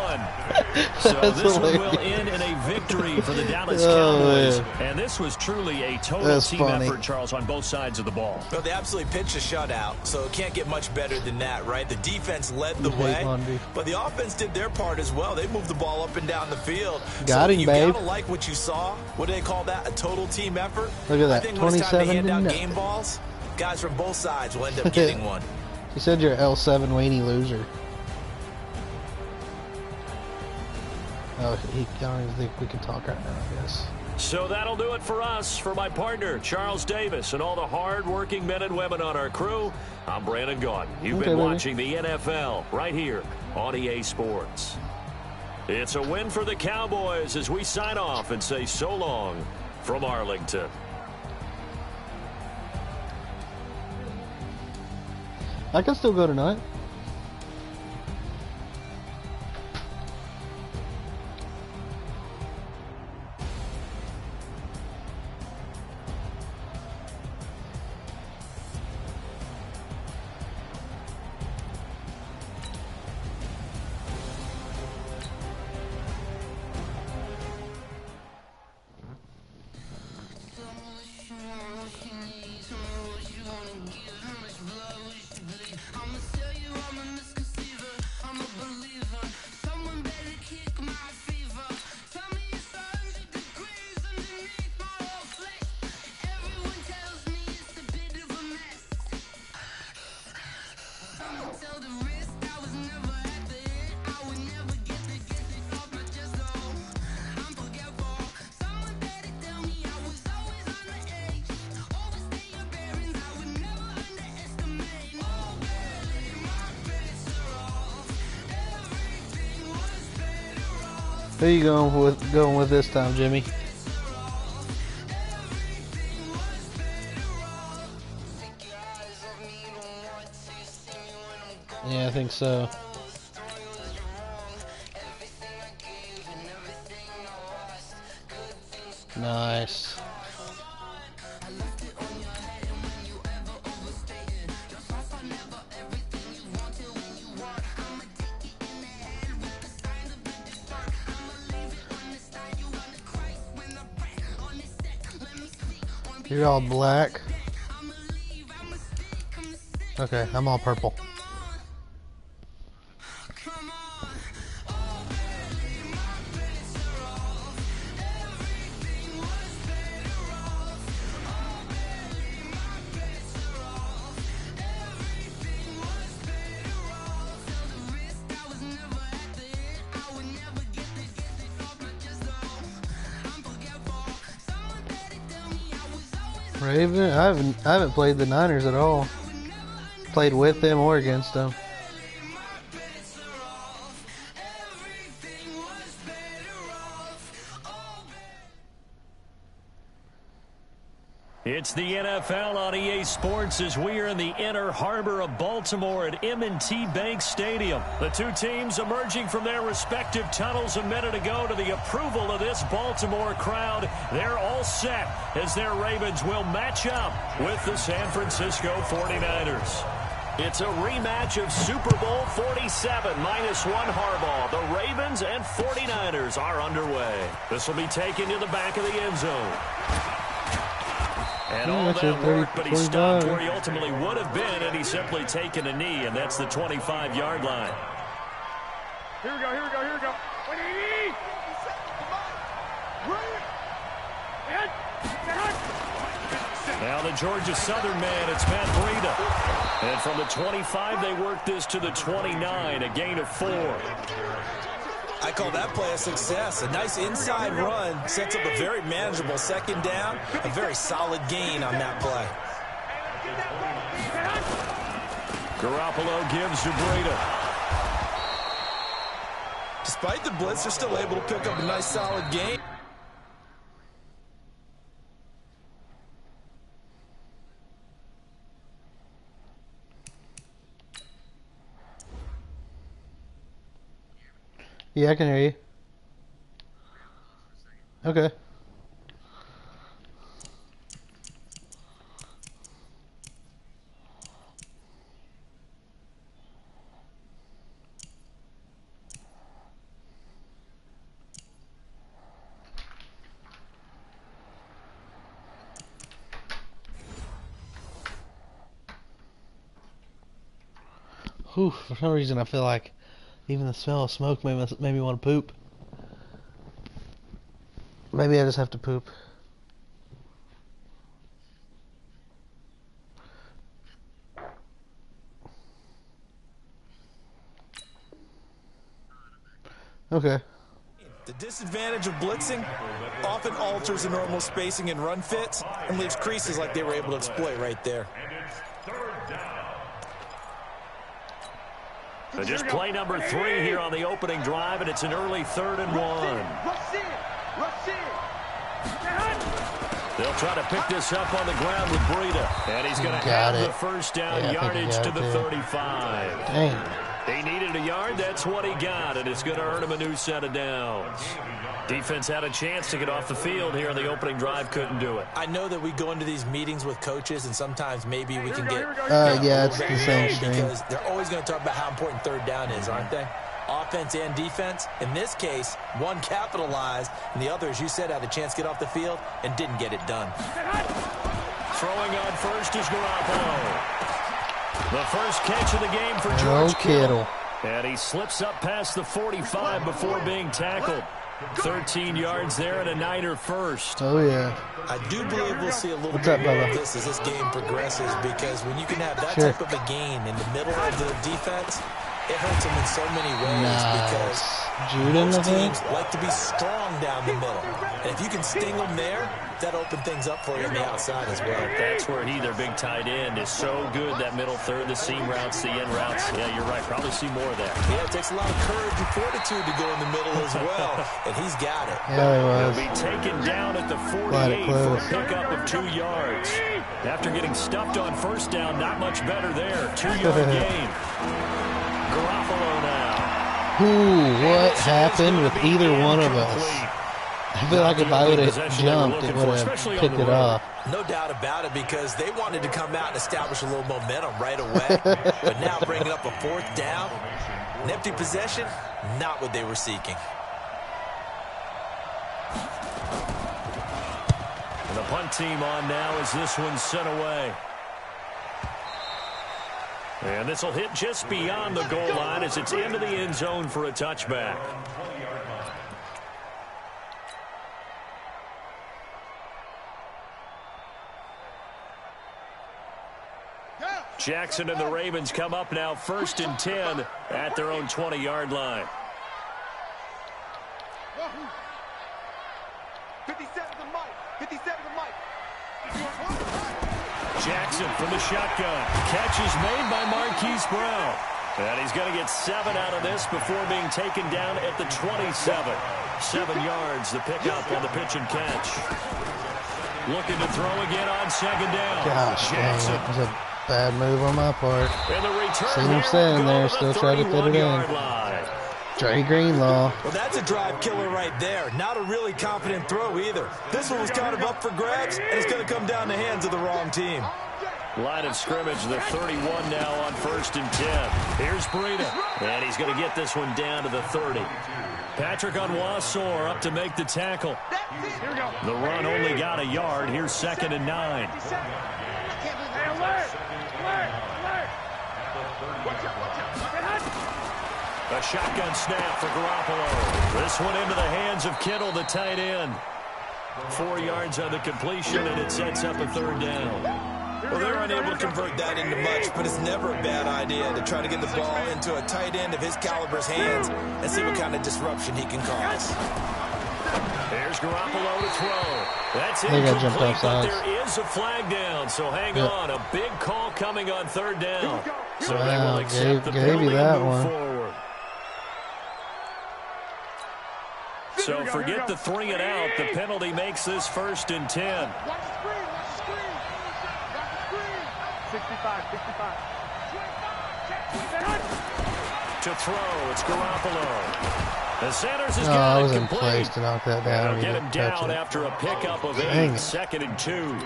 So this one will end in a victory for the Dallas Cowboys. And this was truly a total team effort, Charles, on both sides of the ball. Well, they absolutely pitched a shutout, so it can't get much better than that, right? The defense led the way, but the offense did their part as well. They moved the ball up and down the field. Got him, you babe. gotta like what you saw. What do they call that? A total team effort? Look at that, I think when it's time to hand 27 to out nothing. game balls, guys from both sides will end up getting one. You said you're L7 Waney loser. Oh, I don't even think we can talk right now, I guess. So that'll do it for us. For my partner, Charles Davis, and all the hard-working men and women on our crew, I'm Brandon Gaudin. You've been watching the NFL right here on EA Sports. It's a win for the Cowboys as we sign off and say so long from Arlington. I can still go tonight. Who are you going with this time, Jimmy? Yeah, I think so. Nice. You're all black. Okay, I'm all purple. Raven? I haven't played the Niners at all. Played with them or against them. It's the NFL on EA Sports as we are in the inner harbor of Baltimore at M&T Bank Stadium. The two teams emerging from their respective tunnels a minute ago to the approval of this Baltimore crowd. They're all set as their Ravens will match up with the San Francisco 49ers. It's a rematch of Super Bowl 47 -1 Harbaugh. The Ravens and 49ers are underway. This will be taken to the back of the end zone. And all that work, but he stopped where he ultimately would have been had he simply taken a knee, and that's the 25-yard line. Here we go, here we go, here we go. What do you need? Now the Georgia Southern man, it's Matt Breida. And from the 25, they work this to the 29, a gain of 4. I call that play a success. A nice inside run sets up a very manageable second down. A very solid gain on that play. Garoppolo gives to Breida. Despite the blitz, they're still able to pick up a nice solid gain. Yeah, I can hear you. Okay. Whew, for some reason I feel like even the smell of smoke made me want to poop. Maybe I just have to poop. Okay. The disadvantage of blitzing often alters the normal spacing and run fits and leaves creases like they were able to exploit right there. So just play number 3 here on the opening drive, and it's an early 3rd and 1. Rush in! Rush in! They'll try to pick this up on the ground with Breida. And he's going to have the first down yardage to the 35. Dang. He needed a yard. That's what he got, and it's going to earn him a new set of downs. Defense had a chance to get off the field here on the opening drive. Couldn't do it. I know that we go into these meetings with coaches, and sometimes maybe we can get yeah, it's the same stream. Because they're always going to talk about how important third down is, aren't they? Offense and defense. In this case, one capitalized, and the other, as you said, had a chance to get off the field and didn't get it done. Throwing on first is Garoppolo. The first catch of the game for George Kittle. And he slips up past the 45 before being tackled. 13 yards there and a Niner first. Oh, yeah. I do believe we'll see a little bit more of this as this game progresses, because when you can have that type of a gain in the middle of the defense, it hurts them in so many ways because most teams like to be strong down the middle. And if you can sting them there, that opens things up for you on the outside as well. That's where their big tight end, is so good, that middle third, the seam routes, the end routes. Yeah, you're right. Probably see more of that. Yeah, it takes a lot of courage and fortitude to go in the middle as well, and he's got it. Yeah, he was. He'll be taken down at the 48 for a pickup of 2 yards. After getting stuffed on first down, not much better there. 2-yard gain. Garoppolo now. Ooh, what happened with either one of us? I feel like if I would have jumped, it would have picked it off. No doubt about it, because they wanted to come out and establish a little momentum right away. But now bringing up a fourth down, an empty possession, not what they were seeking. And the punt team on now as this one's sent away. And this will hit just beyond the goal line as it's into the end zone for a touchback. Jackson and the Ravens come up now 1st and 10 at their own 20-yard line. 57 to Mike. 57 to Mike. Jackson from the shotgun. Catch is made by Marquise Brown. And he's going to get 7 out of this before being taken down at the 27. 7 yards, the pickup on the pitch and catch. Looking to throw again on 2nd down. Gosh, Jackson. that was a bad move on my part. And the return. See him standing there, still trying to fit it in. Dre Greenlaw. Well, that's a drive killer right there. Not a really confident throw either. This one was kind of up for grabs, and it's going to come down the hands of the wrong team. Line of scrimmage, the 31 now on 1st and 10. Here's Breida, and he's going to get this one down to the 30. Patrick Onwuasor up to make the tackle. The run only got a yard. Here's 2nd and 9. A shotgun snap for Garoppolo. This one into the hands of Kittle, the tight end. 4 yards on the completion, and it sets up a 3rd down. Well, they're unable to convert that into much, but it's never a bad idea to try to get the ball into a tight end of his caliber's hands and see what kind of disruption he can cause. There's Garoppolo to throw. That's incomplete, but there is a flag down, so hang on. A big call coming on 3rd down. So they will accept the penalty and move forward. So forget the 3 and out. The penalty makes this 1st and 10. 65. To throw, it's Garoppolo. The Sanders is I was got in place to knock that down. Get him down after a pickup of 8. 2nd and 2.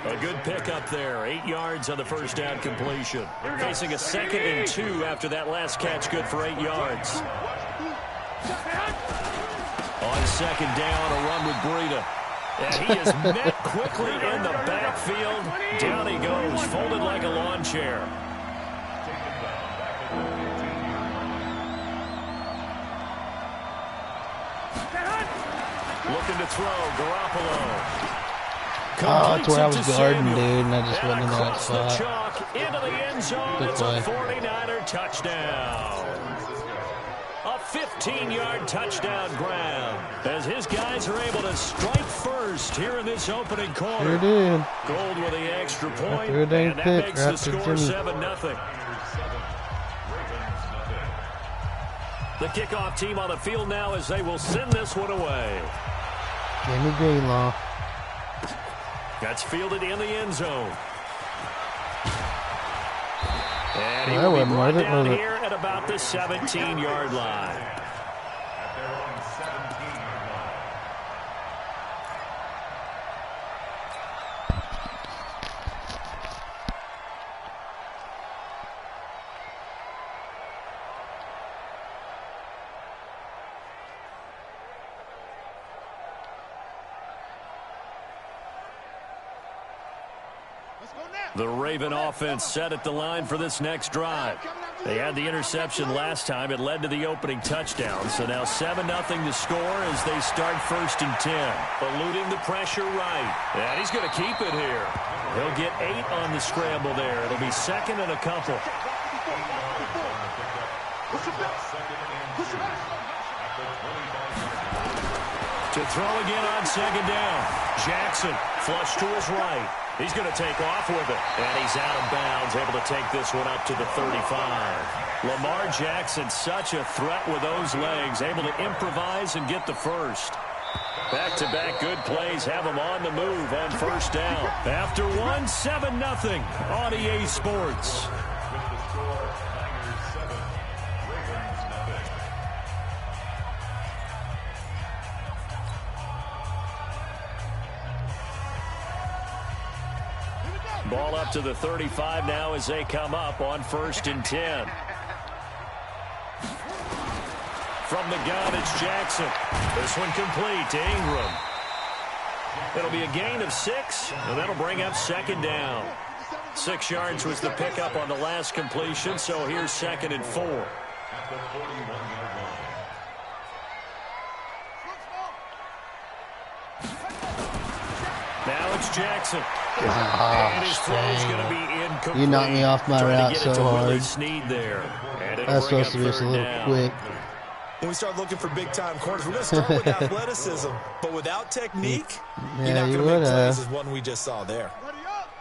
A good pickup there. 8 yards on the first down completion. Facing a 2nd and 2 after that last catch, good for 8 yards. On 2nd down, a run with Breida. And he is met quickly in the backfield. Down he goes, folded like a lawn chair. Looking to throw, Garoppolo. Oh, that's where I was guarding, dude, and I just wasn't in that spot. Chalk into the end zone. Good It's play. a 49er touchdown. A 15-yard touchdown grab as his guys are able to strike first here in this opening quarter. Sure did. Gold with the extra point, After a dang and that pick, makes the score 7-0. The kickoff team on the field now as they will send this one away. Give me Greenlaw. That's fielded in the end zone. And he That will be wasn't brought worth it, down was it? here at about the 17-yard line. At their own 17-yard line. The Raven offense set at the line for this next drive. They had the interception last time. It led to the opening touchdown. So now 7-0 to score as they start 1st and 10. Eluding the pressure right. And he's going to keep it here. He'll get 8 on the scramble there. It'll be 2nd and a couple. To throw again on 2nd down. Jackson flush to his right. He's going to take off with it. And he's out of bounds, able to take this one up to the 35. Lamar Jackson, such a threat with those legs, able to improvise and get the first. Back-to-back good plays have him on the move on 1st down. After one, 7-0 on EA Sports. With the score, Niners 7, Ravens nothing. Ball up to the 35 now as they come up on 1st and 10. From the gun, it's Jackson. This one complete to Ingram. It'll be a gain of 6, and that'll bring up 2nd down. 6 yards was the pickup on the last completion, so here's 2nd and 4. At the 41-yard line. Now it's Jackson. And his throw's going to be incomplete. You knocked me off my Trying route to get it so to Willie hard. Snead there. And it'll That's bring supposed to be up just a 3rd little down. quick. When we start looking for big-time corners, we're going to start with athleticism. But without technique, you're Yeah, not you going to would make plays have. as one we just saw there.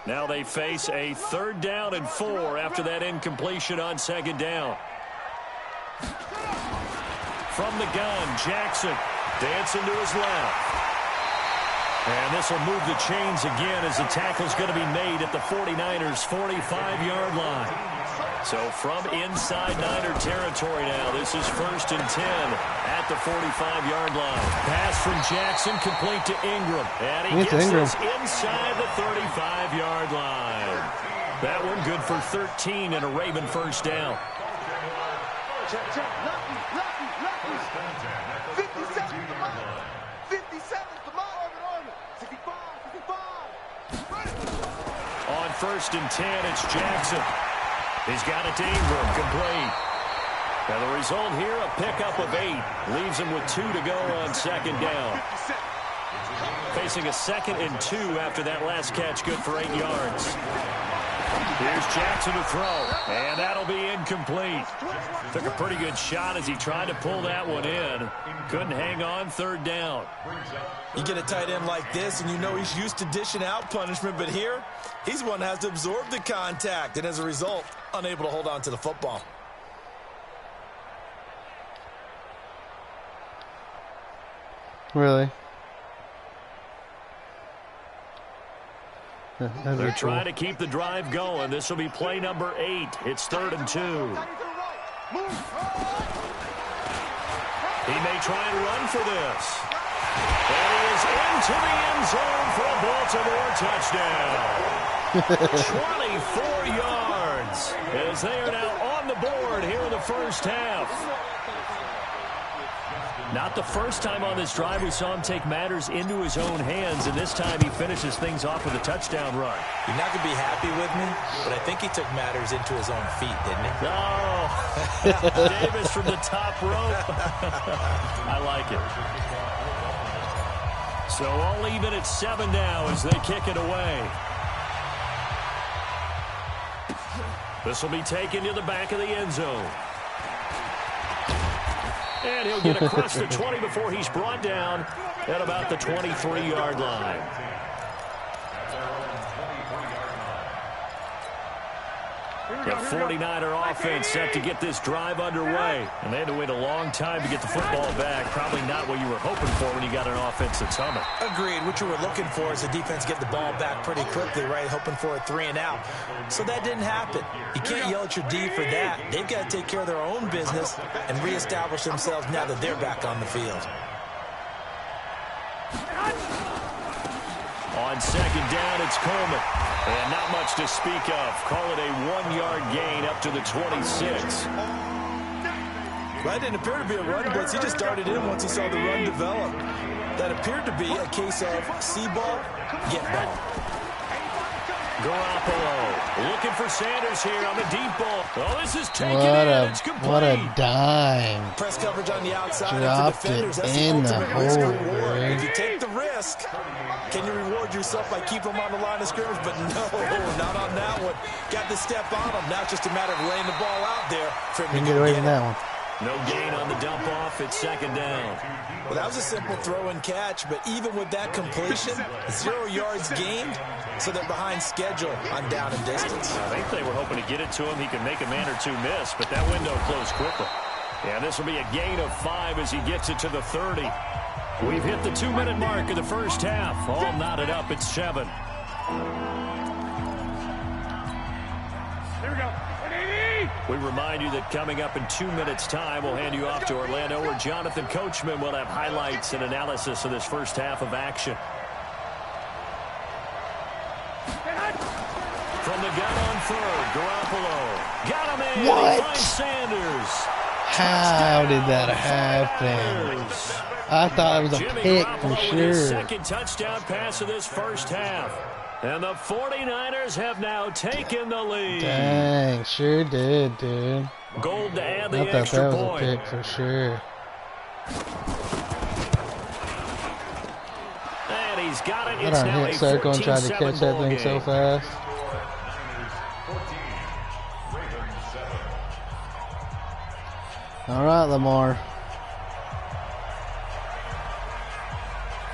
Now they face a 3rd down and 4 after that incompletion on 2nd down. From the gun, Jackson dancing to his left. And this will move the chains again as the tackle's going to be made at the 49ers' 45-yard line. So from inside Niner territory now, this is 1st and 10 at the 45-yard line. Pass from Jackson complete to Ingram. And he gets this inside the 35-yard line. That one good for 13 and a Raven 1st down. Check. Lucky. 57 to mine. 57 to mine. 65. On 1st and 10, it's Jackson. He's got it to Ingram, complete. Now the result here, a pickup of 8. Leaves him with 2 to go on 2nd down. Facing a 2nd and 2 after that last catch, good for 8 yards. Here's Jackson to throw, and that'll be incomplete. Took a pretty good shot as he tried to pull that one in. Couldn't hang on, 3rd down. You get a tight end like this, and you know he's used to dishing out punishment, but here, he's the one that has to absorb the contact, and as a result, unable to hold on to the football. Really? They're trying to keep the drive going. This will be play number 8. It's 3rd and 2. He may try and run for this. And he is into the end zone for a Baltimore touchdown. 24 yards as they are now on the board here in the 1st half. Not the first time on this drive we saw him take matters into his own hands, and this time he finishes things off with a touchdown run. You're not going to be happy with me, but I think he took matters into his own feet, didn't he? Oh, Davis from the top rope. I like it. So all even at 7 now as they kick it away. This will be taken to the back of the end zone. And he'll get across the 20 before he's brought down at about the 23-yard line. The 49er offense set to get this drive underway. And they had to wait a long time to get the football back. Probably not what you were hoping for when you got an offense that's humming. Agreed. What you were looking for is the defense get the ball back pretty quickly, right? Hoping for a 3 and out. So that didn't happen. You can't yell at your D for that. They've got to take care of their own business and reestablish themselves now that they're back on the field. On second down, it's Coleman. And not much to speak of. Call it a 1-yard gain up to the 26. Well, that didn't appear to be a run blitz. He just darted in once he saw the run develop. That appeared to be a case of see ball, get ball. Garoppolo looking for Sanders here on the deep ball. Oh, this is taken in. It's complete. What a dime. Press coverage on the outside. Dropped for defenders. it That's in the the ultimate risk hole, reward. man. If you take the risk, can you reward yourself by keeping them on the line of scrimmage? But no, not on that one. Got to step on them. Now it's just a matter of laying the ball out there for him to Get away from that one. No gain on the dump off. It's second down. Well, that was a simple throw and catch, but even with that completion, 0 yards gained, so they're behind schedule on down and distance. I think they were hoping to get it to him. He could make a man or two miss, but that window closed quickly. Yeah, this will be a gain of 5 as he gets it to the 30. We've hit the 2-minute mark of the first half. All knotted up at 7. Here we go. We remind you that coming up in 2 minutes' time, we'll hand you off to Orlando, where Jonathan Coachman will have highlights and analysis of this first half of action. From the gun on third, Garoppolo got him in. What? He finds Sanders. How did that happen? I thought it was a Jimmy pick Garoppolo for with his sure. second touchdown pass of this first half. And the 49ers have now taken the lead. Dang, sure did, dude. Gold to add the I thought extra that was point. a pick for sure. And he's got it. I It's done now hit a circle and tried to 14-7 catch that ball thing game. so fast. 14, Ravens 7. All right, Lamar.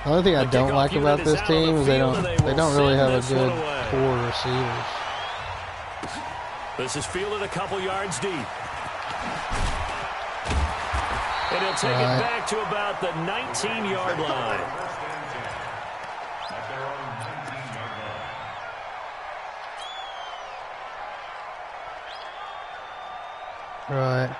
The only thing I don't like about this team is they don't really have a good core receivers. This is fielded a couple yards deep. And he'll take it back to about the 19-yard line. At their own 19-yard line. Right.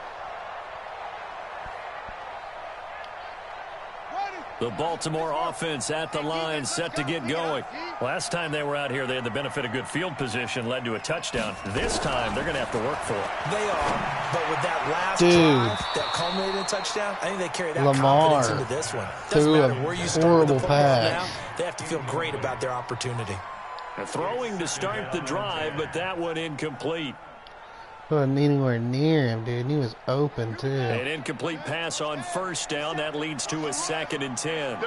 The Baltimore offense at the line, set to get going. Last time they were out here, they had the benefit of good field position, led to a touchdown. This time, they're going to have to work for it. They are, but with that last Dude. drive that culminated in a touchdown, I think they carry that Lamar confidence into this one. Doesn't threw matter a where you start with the horrible football pass. now, they have to feel great about their opportunity. Throwing to start the drive, but that one incomplete. Wasn't anywhere near him, dude. He was open, too. An incomplete pass on first down. That leads to a 2nd and 10.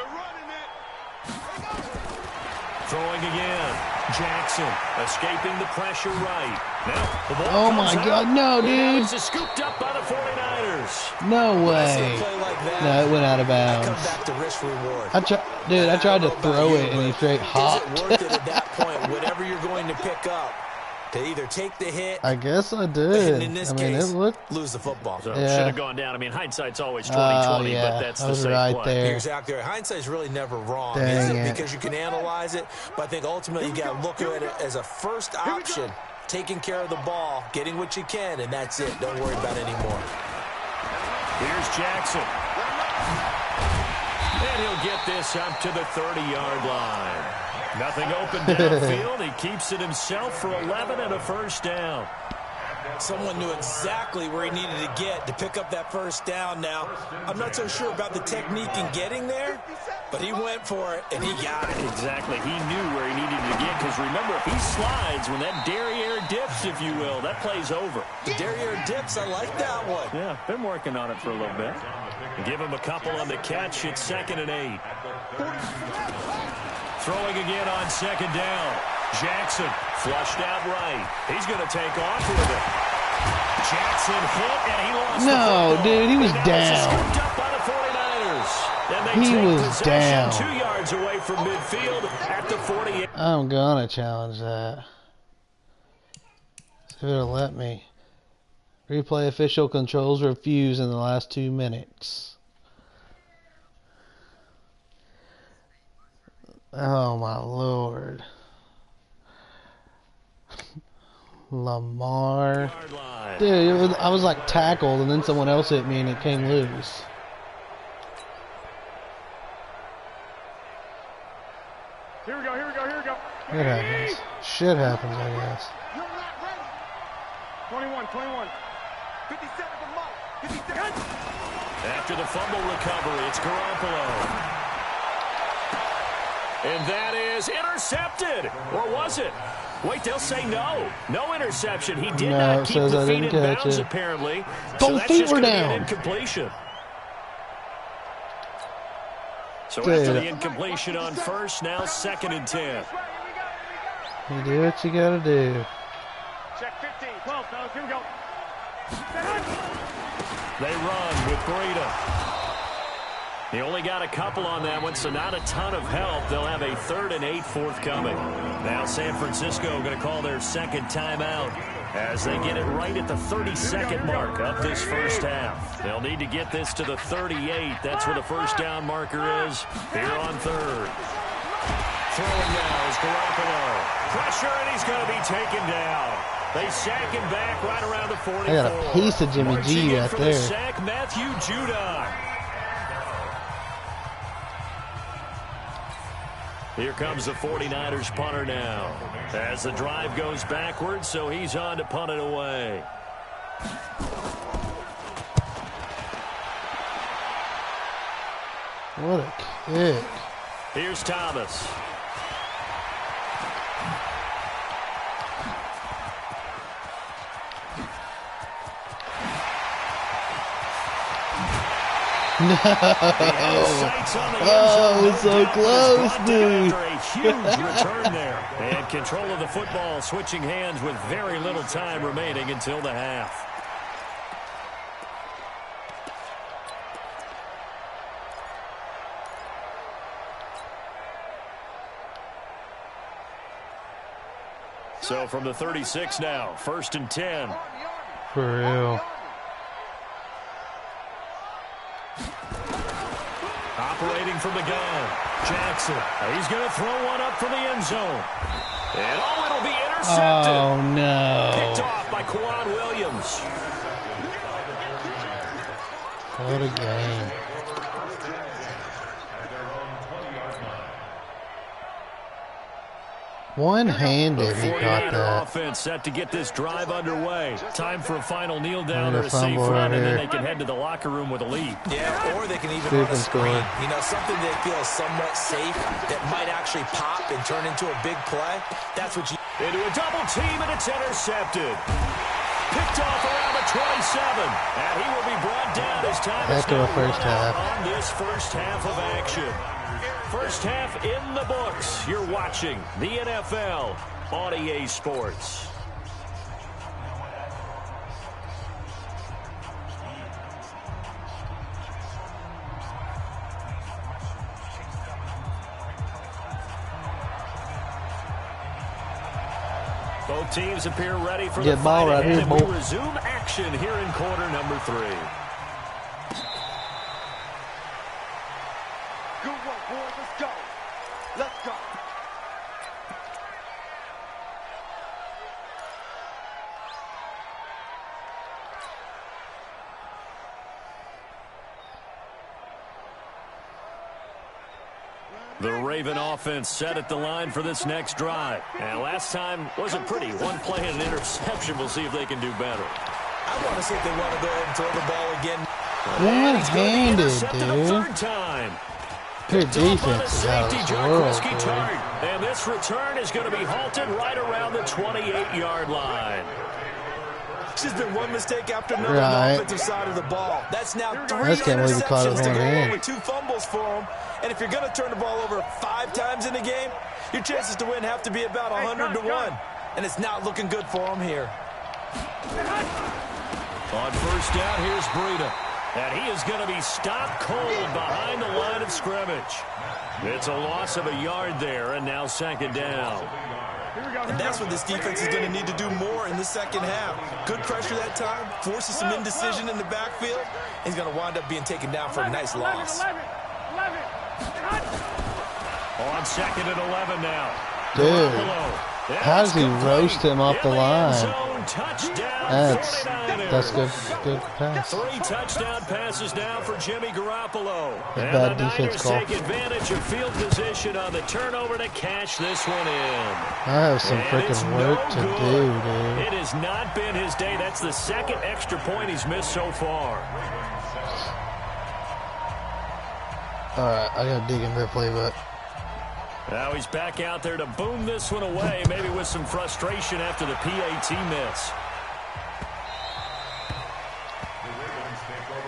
Throwing again. Jackson escaping the pressure right. Now, the ball Oh, my comes God. out. No, And dude. This is scooped up by the 49ers. No I see a way. play like that, No, it went out of I come bounds. back to risk reward. I tried to throw it, and he straight Is hopped. it worth it at that point, whatever you're going to pick up, to either take the hit, I guess I and did. in this I mean, case, it looked... lose the football. So Yeah. should have gone down. I mean, hindsight's always 20/20, Oh, yeah. but that's I the was safe right play. there. You're exactly right. Hindsight's really never wrong, Dang is it? it. Because you can analyze it, but I think ultimately you got to look at it as a first option, taking care of the ball, getting what you can, and that's it. Don't worry about it anymore. Here's Jackson. And he'll get this up to the 30-yard line. Nothing open downfield. He keeps it himself for 11 and a first down. Someone knew exactly where he needed to get to pick up that first down now. I'm not so sure about the technique in getting there, but he went for it, and he got it. Exactly. He knew where he needed to get, because remember, if he slides, when that derriere dips, if you will, that play's over. The derriere dips, I like that one. Yeah, been working on it for a little bit. Give him a couple on the catch. It's 2nd and 8. Throwing again on 2nd down. Jackson flushed out right. He's going to take off with it. Jackson hit, and he lost the football. Dude, he was And now down. it's scooped up by the 49ers. And they He take was possession down. 2 yards away from midfield at the 48. I'm gonna challenge that. If it'll let me. Replay official controls refused in the last 2 minutes. Oh my lord. Lamar. Dude, I was like tackled and then someone else hit me and it came loose. Here we go, here we go, here we go. It happens. Shit happens, I guess. 21, 21. 57 for Mike. 57. After the fumble recovery, it's Garoppolo. And that is intercepted. Or was it? Wait, they'll say no. No interception. He did not keep the feet in bounds, apparently. Both feet were down. Incompletion. So after the incompletion on first, now 2nd and 10. You do what you gotta do. Check 15. 12, fellas. Here we go. They run with Breida. He only got a couple on that one, so not a ton of help. They'll have a 3rd and 8 forthcoming. Now San Francisco going to call their 2nd timeout as they get it right at the 32nd mark of this first half. They'll need to get this to the 38. That's where the first down marker is here on 3rd. Throwing now is Garoppolo. Pressure, and he's going to be taken down. They sack him back right around the 44. I got a piece of Jimmy G right there. Sack, Matthew Judon. Here comes the 49ers punter now. As the drive goes backwards, so he's on to punt it away. What a kick. Here's Thomas. No! Oh, so close, dude. A huge return there. And control of the football, switching hands with very little time remaining until the half. So from the 36 now, 1st and 10. For real. Operating from the gun, Jackson. He's going to throw one up from the end zone. And it'll be intercepted. Oh, no. Picked off by Quan Williams. What a game. One-handed, he caught that. Offense set to get this drive underway. Time for a final kneel down or a safe run, and then they can head to the locker room with a lead. Yeah, or they can even run a screen. You know, something they feel somewhat safe that might actually pop and turn into a big play. That's what you... Into a double team, and it's intercepted. Picked off around the 27. And he will be brought down as time is first half. On this first half of action. First half in the books. You're watching the NFL on EA Sports. Both teams appear ready for the ball fight right ahead, here, and Bo. we resume action here in quarter number 3. Good work, boys. Let's go. Let's go. The Raven offense set at the line for this next drive. And last time wasn't pretty. One play and an interception. We'll see if they can do better. I want to see if they want to go ahead and throw the ball again. One-handed, dude. Third time. Your defense is out of this world, dude. And this return is going to be halted right around the 28-yard line. There's been one mistake after another on the offensive side of the ball. That's now 3 interceptions to go along with 2 fumbles for them. And if you're going to turn the ball over 5 times in a game, your chances to win have to be about 100 to 1. And it's not looking good for them here. On first down, here's Breida. And he is going to be stopped cold behind the line of scrimmage. It's a loss of a yard there, and now 2nd down. And that's what this defense is going to need to do more in the second half. Good pressure that time, forces some indecision in the backfield. He's going to wind up being taken down for a nice loss. On 2nd and 11 now. Dude, how does he roast him off the line? That's good pass. 3 touchdown passes now for Jimmy Garoppolo. And bad the defense Niners call. take advantage of field position on the turnover to cash this one in. I have some And it's freaking work no to good. do, dude. It has not been his day. That's the 2nd extra point he's missed so far. Alright, I gotta dig into the playbook. Now he's back out there to boom this one away, maybe with some frustration after the PAT miss.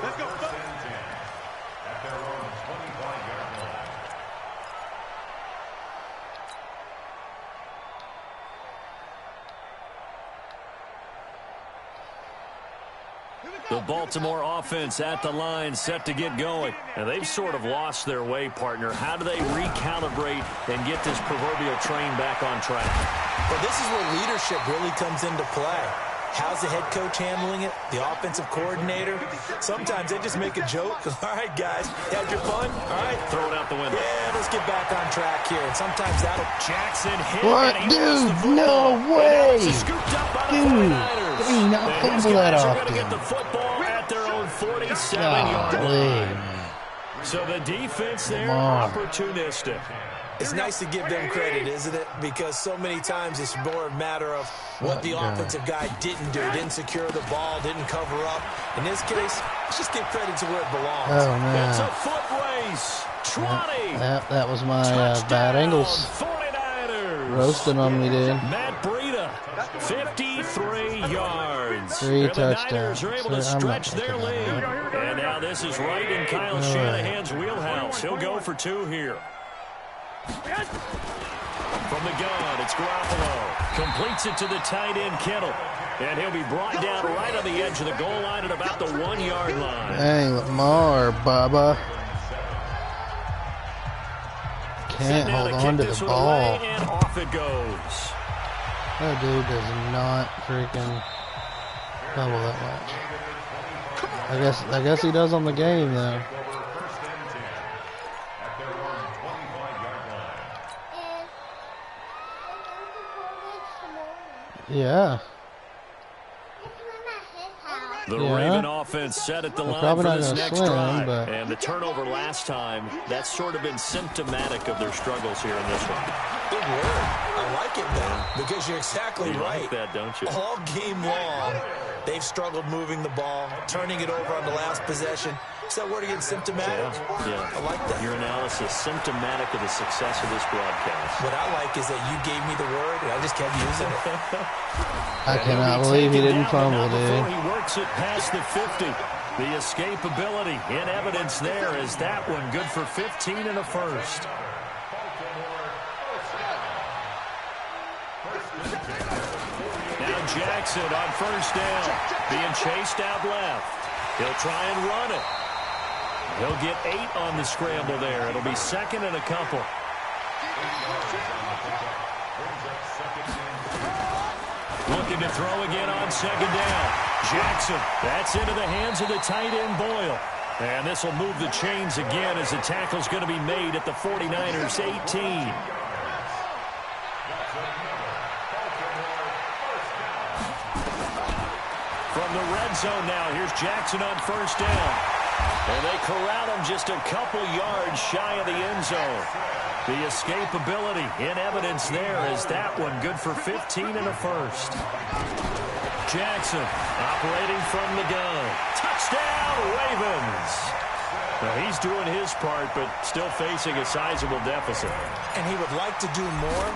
Let's go. At their own 25-yard line. The Baltimore offense at the line, set to get going. And they've sort of lost their way, partner. How do they recalibrate and get this proverbial train back on track? Well, this is where leadership really comes into play. How's the head coach handling it? The offensive coordinator? Sometimes they just make a joke. All right, guys, had your fun? All right. Throw it out the window. Yeah, let's get back on track here. And sometimes that'll... Jackson hit. What? And he lost the Dude, football. no way. And now it's scooped up by the Dude, 49ers. did he not And his fumble that guys are off, going to get dude? the football at their own 47-yard line. So the defense there, opportunistic. It's nice to give them credit, isn't it? Because so many times it's more a matter of what the offensive guy didn't do. Didn't secure the ball, didn't cover up. In this case, let's just give credit to where it belongs. Oh, man. It's a foot race. 20. That was my bad Touchdown, angles. 49ers. Roasting on me, dude. Matt Breida, 53 yards. 3 and touchdowns. The Niners are able to I'm not stretch their taking lead. that. And now this is right in Kyle Shanahan's wheelhouse. He'll go for 2 here. From the gun, it's Garoppolo. Completes it to the tight end, Kittle. And he'll be brought down right on the edge of the goal line at about the 1-yard line. Dang, Lamar, Bubba. Can't hold on to the ball. And off it goes. That dude does not freaking double that much. I guess he does on the game, though. Yeah. The Raven offense set at the line probably for not this gonna next swing, drive. but- And the turnover last time, that's sort of been symptomatic of their struggles here in this one. Good word. I like it, though, because you're exactly You right. like that, don't you? All game long, they've struggled moving the ball, turning it over on the last possession. Is that word again, symptomatic? Yeah. I like that. Your analysis, symptomatic of the success of this broadcast. What I like is that you gave me the word, and I just kept using it. I cannot believe he didn't fumble, Before dude. he works it past the 50. The escapability in evidence there is that one good for 15 and a first. Now Jackson on first down, being chased out left. He'll try and run it. He'll get 8 on the scramble there. It'll be 2nd and a couple. Looking to throw again on 2nd down. Jackson, that's into the hands of the tight end Boyle. And this will move the chains again as the tackle's going to be made at the 49ers 18. From the red zone now, here's Jackson on first down. And they corral him just a couple yards shy of the end zone. The escapability in evidence there is that one good for 15 and a first. Jackson operating from the gun. Touchdown, Ravens. Now, he's doing his part, but still facing a sizable deficit. And he would like to do more,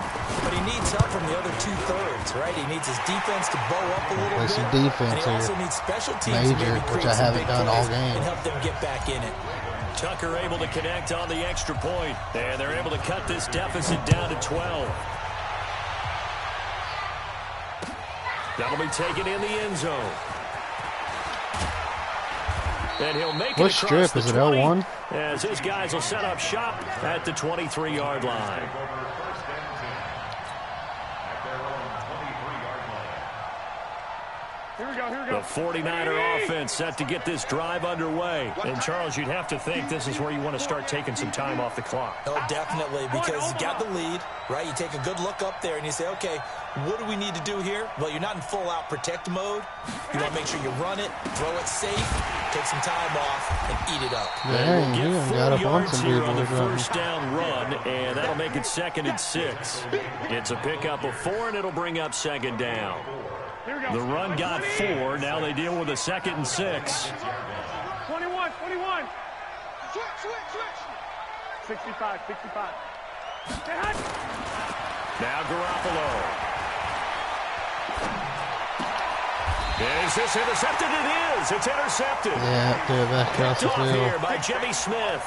but he needs help from the other 2/3, right? He needs his defense to bow up a little Play bit. some defense and he also here. needs special teams to Major, maybe which create I some haven't big done all plays game. and help them get back in it. Tucker able to connect on the extra point, and they're able to cut this deficit down to 12. That'll be taken in the end zone. And he'll make What it across strip? the Is it 20, L1? as his guys will set up shop at the 23-yard line. Here we go. The 49er offense set to get this drive underway. And, Charles, you'd have to think this is where you want to start taking some time off the clock. Oh, definitely, because you got the lead, right? You take a good look up there and you say, okay, what do we need to do here? Well, you're not in full-out protect mode. You want to make sure you run it, throw it safe, take some time off, and eat it up. Dang, We'll you get 4 got up on yards some here people on the or something. first down run, and that'll make it 2nd and 6. It's a pickup of 4, and it'll bring up 2nd down. The run got 4. Now they deal with a 2nd and 6. 21. Switch. 65. Now Garoppolo. Is this intercepted? It is. It's intercepted. Yeah, do it back across the Picked off here field. by Jimmy Smith.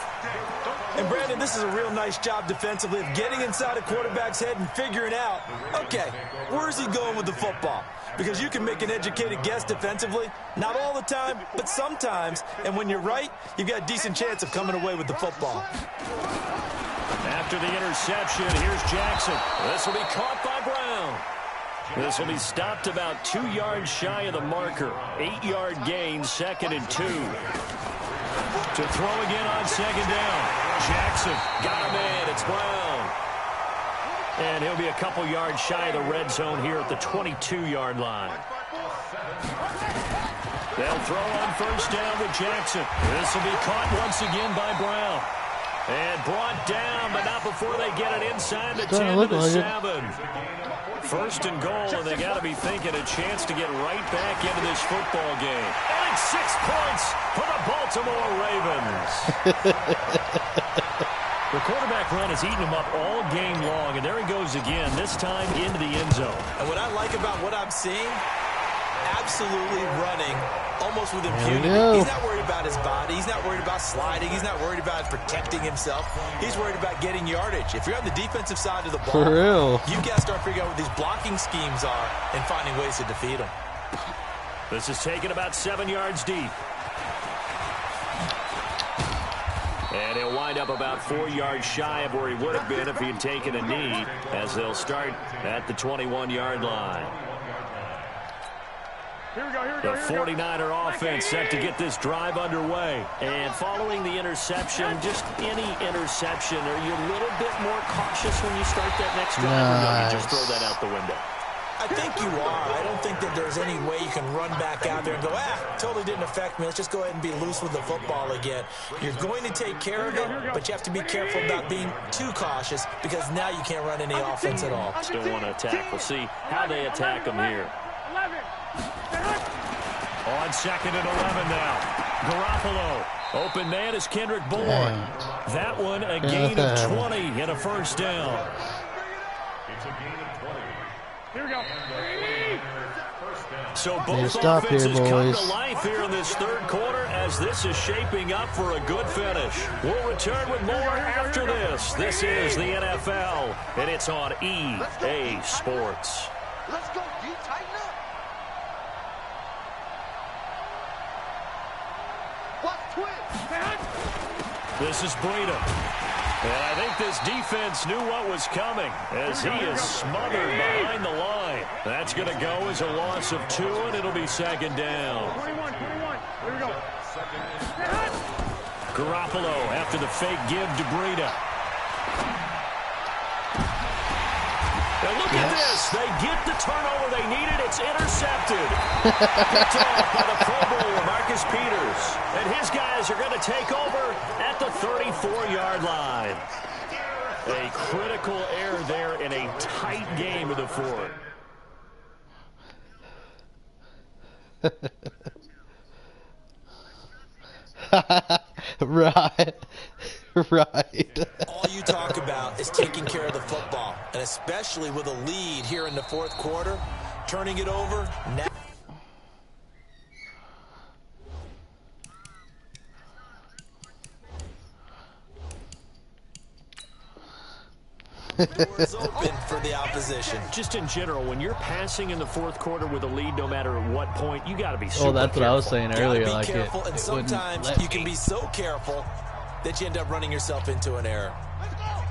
And, Brandon, this is a real nice job defensively of getting inside a quarterback's head and figuring out, okay, where's he going with the football? Because you can make an educated guess defensively, not all the time, but sometimes. And when you're right, you've got a decent chance of coming away with the football. After the interception, here's Jackson. This will be caught by Brown. This will be stopped about 2 yards shy of the marker. 8-yard gain, 2nd and 2. To throw again on 2nd down. Jackson got him in. It's Brown. And he'll be a couple yards shy of the red zone here at the 22-yard line. They'll throw on first down with Jackson. This will be caught once again by Brown. And brought down, but not before they get it inside the 10 to the 7. First and goal, and they got to be thinking a chance to get right back into this football game. And 6 points for the Baltimore Ravens. The quarterback run has eaten him up all game long, and there he goes again, this time into the end zone. And what I like about what I'm seeing, absolutely running almost with impunity. He's not worried about his body. He's not worried about sliding. He's not worried about protecting himself. He's worried about getting yardage. If you're on the defensive side of the ball, For real. you got to start figuring out what these blocking schemes are and finding ways to defeat them. This is taken about 7 yards deep. And he'll wind up about 4 yards shy of where he would have been if he had taken a knee, as they'll start at the 21-yard line. The 49er offense set to get this drive underway. And following the interception, just any interception, are you a little bit more cautious when you start that next drive? Or no, you just throw that out the window? I think you are. I don't think that there's any way you can run back out there and go, totally didn't affect me. Let's just go ahead and be loose with the football again. You're going to take care of it, but you have to be careful about being too cautious because now you can't run any offense at all. Still want to attack. We'll see how they attack them here. On 2nd and 11 now. Garoppolo. Open man is Kendrick Bourne. That one a gain of 20 and a first down. It's a gain of 20. Here we go. So both offenses come to life here in this third quarter as this is shaping up for a good finish. We'll return with more after this. This is the NFL, and it's on EA Sports. Let's go. You tighten up. Watch twist. This is Breida. And I think this defense knew what was coming as he is smothered behind the line. That's going to go as a loss of 2, and it'll be 2nd down. 21. Here we go. Garoppolo after the fake give to Breida. Now look at this. They get the turnover they needed. It's intercepted. Picked off by the Pro Bowler, Marcus Peters. And his guys are going to take over at the 34-yard line. A critical error there in a tight game of the fourth. Right. All you talk about is taking care of the football, and especially with a lead here in the fourth quarter, turning it over now. Doors open for the opposition. Just in general, when you're passing in the fourth quarter with a lead, no matter what point, you got to be super that's careful. what I was saying earlier. Be Like careful, and sometimes you can be so careful that you end up running yourself into an error.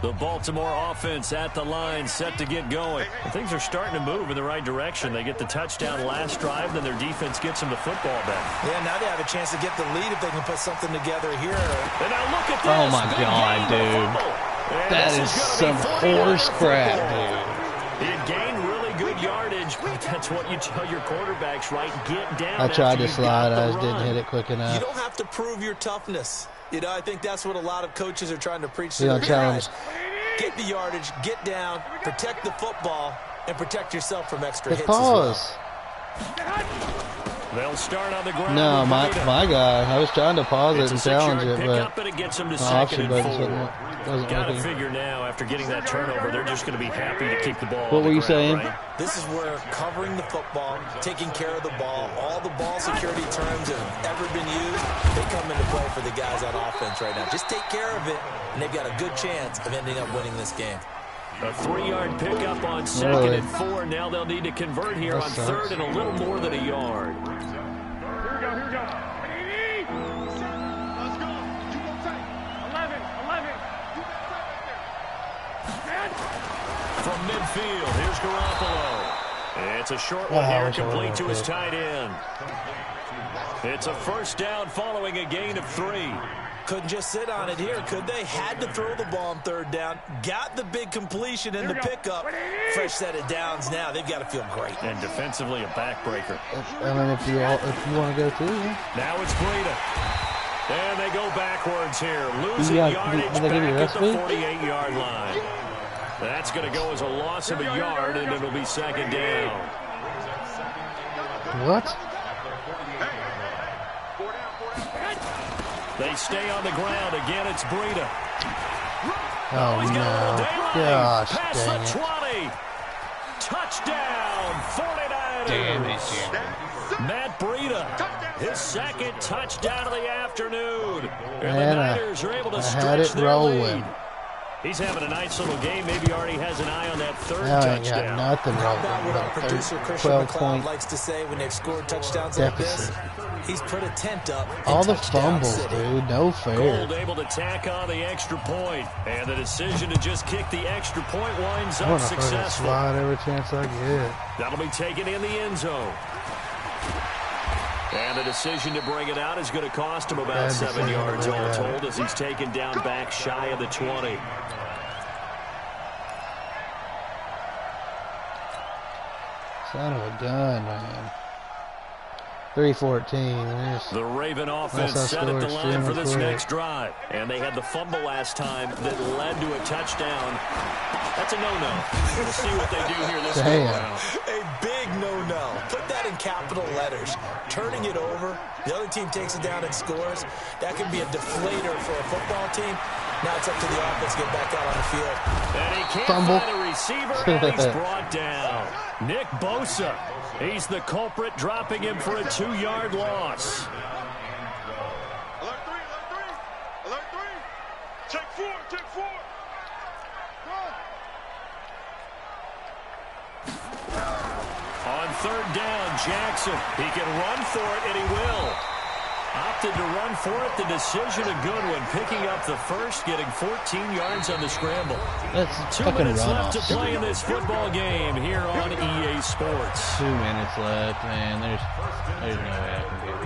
The Baltimore offense at the line, set to get going. And things are starting to move in the right direction. They get the touchdown last drive, then their defense gets them the football back. Yeah, now they have a chance to get the lead if they can put something together here. And now look at this. Oh, my God, dude. That is some horse crap, dude. It gained really good yardage, but that's what you tell your quarterbacks, right? Get down. I tried to slide. I just didn't hit it quick enough. You don't have to prove your toughness. You know, I think that's what a lot of coaches are trying to preach to You their don't challenge. guys. Get the yardage, get down, protect the football, and protect yourself from extra hits pause. as well. They'll start on the ground. No, my guy. I was trying to pause it and challenge it, but and it gets them to my second option and button 4. wasn't Got to working. figure now, after getting that turnover, they're just going to be happy to keep the ball. What were you saying? Right? This is where covering the football, taking care of the ball, all the ball security terms have ever been used, they come into play for the guys on offense right now. Just take care of it, and they've got a good chance of ending up winning this game. A 3-yard pickup on second and 4. Now they'll need to convert here on third and a little more than a yard. Here we go, here we go. Let's go. You gonna take 11. From midfield, here's Garoppolo. It's a short one here, complete to his tight end. It's a first down following a gain of 3. Couldn't just sit on it here, could they? Had to throw the ball on third down. Got the big completion in the pickup. Fresh set of downs now. They've got to feel great. And defensively, a backbreaker. I mean, if you want to go through, yeah. Now it's Breida. And they go backwards here. Losing Yeah, yardage did they give you back at a the 48-yard line. That's going to go as a loss of a yard, and it'll be second down. What? They stay on the ground. Again, it's Breida. Oh, He's got a little no. daylight. Gosh, Past dang the it. 20. Touchdown, 49ers. Damn it, Jim. Matt Breida, his second touchdown of the afternoon. And the Man, Niners are able to I had stretch it their rolling. lead. He's having a nice little game. Maybe already has an eye on that third Now I ain't got touchdown. nothing How about what our wrong. producer Christian 12 McLeod point likes to say when they've scored touchdowns like this? deficit. He's put a tent up in All the touchdown fumbles, city. dude. No fair. Gold able to tack on the extra point. And the decision to just kick the extra point winds I up want to successful. slide every chance I get. That'll be taken in the end zone. And the decision to bring it out is going to cost him about Bad 7 decision to yards bring it all out. told as he's taken down back shy of the 20. Son of a gun, man. 3-14. The Raven offense Unless I set at the score line for extremely this quick. next drive. And they had the fumble last time that led to a touchdown. That's a no-no. We'll see what they do here this go Damn. around. A big no-no. Put that in capital letters. Turning it over, the other team takes it down and scores. That could be a deflator for a football team. Now it's up to the offense to get back out on the field. And he can't Fumble. find a receiver, and he's brought down. Nick Bosa, he's the culprit, dropping him for a 2-yard loss. Alert 3, alert 3. Check 4, check 4. On third down, Jackson. He can run for it, and he will. Opted to run for it. The decision a good one. Picking up the first, getting 14 yards on the scramble. That's 2 fucking minutes left to runoff. play in this football game here on EA Sports. 2 minutes left, man. There's no way I can get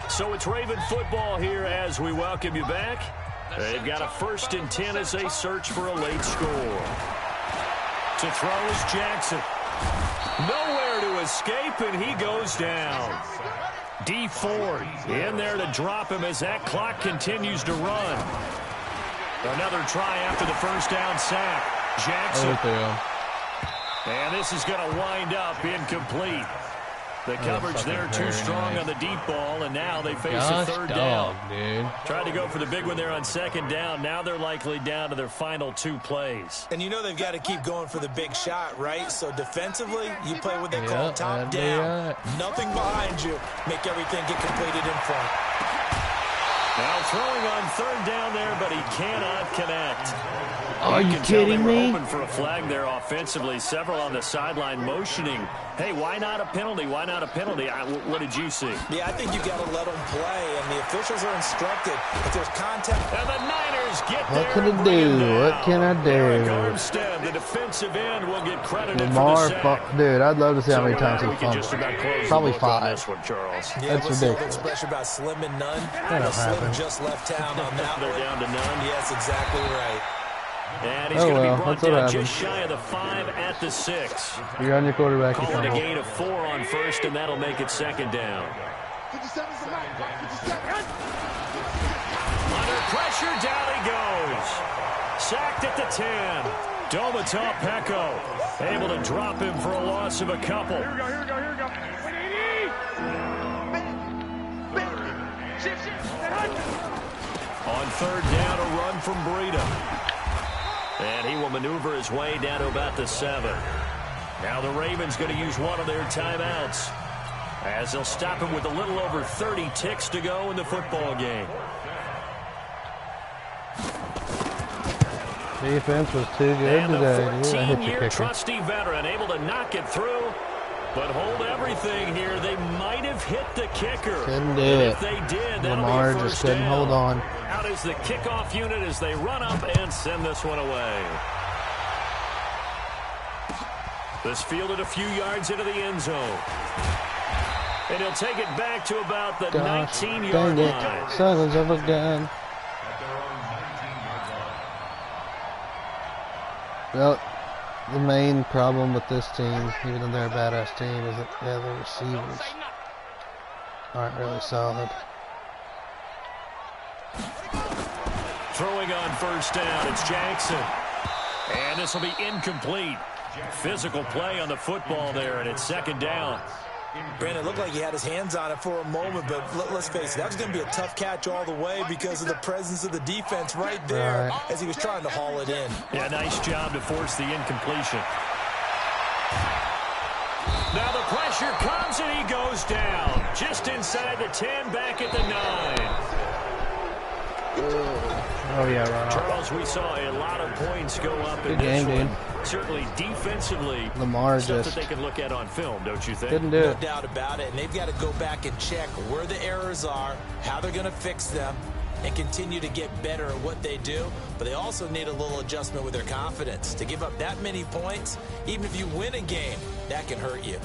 this. So it's Raven football here as we welcome you back. They've got a 1st and 10 as they search for a late score. To throw is Jackson. Nowhere to escape, and he goes down. D Ford in there to drop him as that clock continues to run. Another try after the first down sack. Jackson. And this is going to wind up incomplete. The coverage there too strong on the deep ball, and now they face a third down. Dude. Tried to go for the big one there on second down. Now they're likely down to their final 2 plays. And you know they've got to keep going for the big shot, right? So defensively, you play what they call Yep, top that'd be down. right. Nothing behind you. Make everything get completed in front. Now throwing on third down there, but he cannot connect. Are you kidding me? Open for a flag there offensively. Several on the sideline motioning. Hey, why not a penalty? Why not a penalty? What did you see? Yeah, I think you got to let them play, and the officials are instructed if there's contact. And the Niners get there. What can I do? What can I do? Eric Armstead, the defensive end, will get credited Lamar, for the sack. dude, I'd love to see how many times he we can just fumbled. about close Probably the book on 5. this one, Charles. Yeah, That's what's the old ridiculous. expression about slim and none? That'll Slim happen. just left town on that They're one. down to none. Yes, exactly right. And he's Oh, going to well, be brought that's what down happens. just shy of the 5 at the 6. You're on your quarterback. You Calling a fumble. gain of 4 on first, and that'll make it second down. 57's the mark. 57. Under pressure, down he goes. Sacked at the 10. Domata Peko able to drop him for a loss of a couple. Here we go, here we go, here we go. 180. Shift. On third down, a run from Breida. And he will maneuver his way down to about the 7. Now the Ravens going to use one of their timeouts, as they'll stop him with a little over 30 ticks to go in the football game. Defense was too good And the today. Dude, I hit your 14-year kicker. trusty veteran able to knock it through, but hold everything here. They might have hit the kicker. Couldn't do And it. if they did, that'll Lamar be a just first couldn't down. hold on. Out is the kickoff unit as they run up and send this one away. This fielded a few yards into the end zone. And he'll take it back to about the 19-yard dang line. it. Sons of a gun. Well, the main problem with this team, even though they're a badass team, is that the receivers aren't really solid. Throwing on first down, it's Jackson. And this will be incomplete. Physical play on the football there, and it's second down. Brandon, it looked like he had his hands on it for a moment, but let's face it, that was going to be a tough catch all the way because of the presence of the defense right there as he was trying to haul it in. Yeah, nice job to force the incompletion. Now the pressure comes and he goes down. Just inside the 10, back at the 9. Oh, yeah, right. Charles, we saw a lot of points go up in Good this game, one. Certainly defensively, Lamar stuff just that they can look at on film, don't you think? couldn't do No it. doubt about it, and they've got to go back and check where the errors are, how they're going to fix them, and continue to get better at what they do. But they also need a little adjustment with their confidence. To give up that many points, even if you win a game, that can hurt you.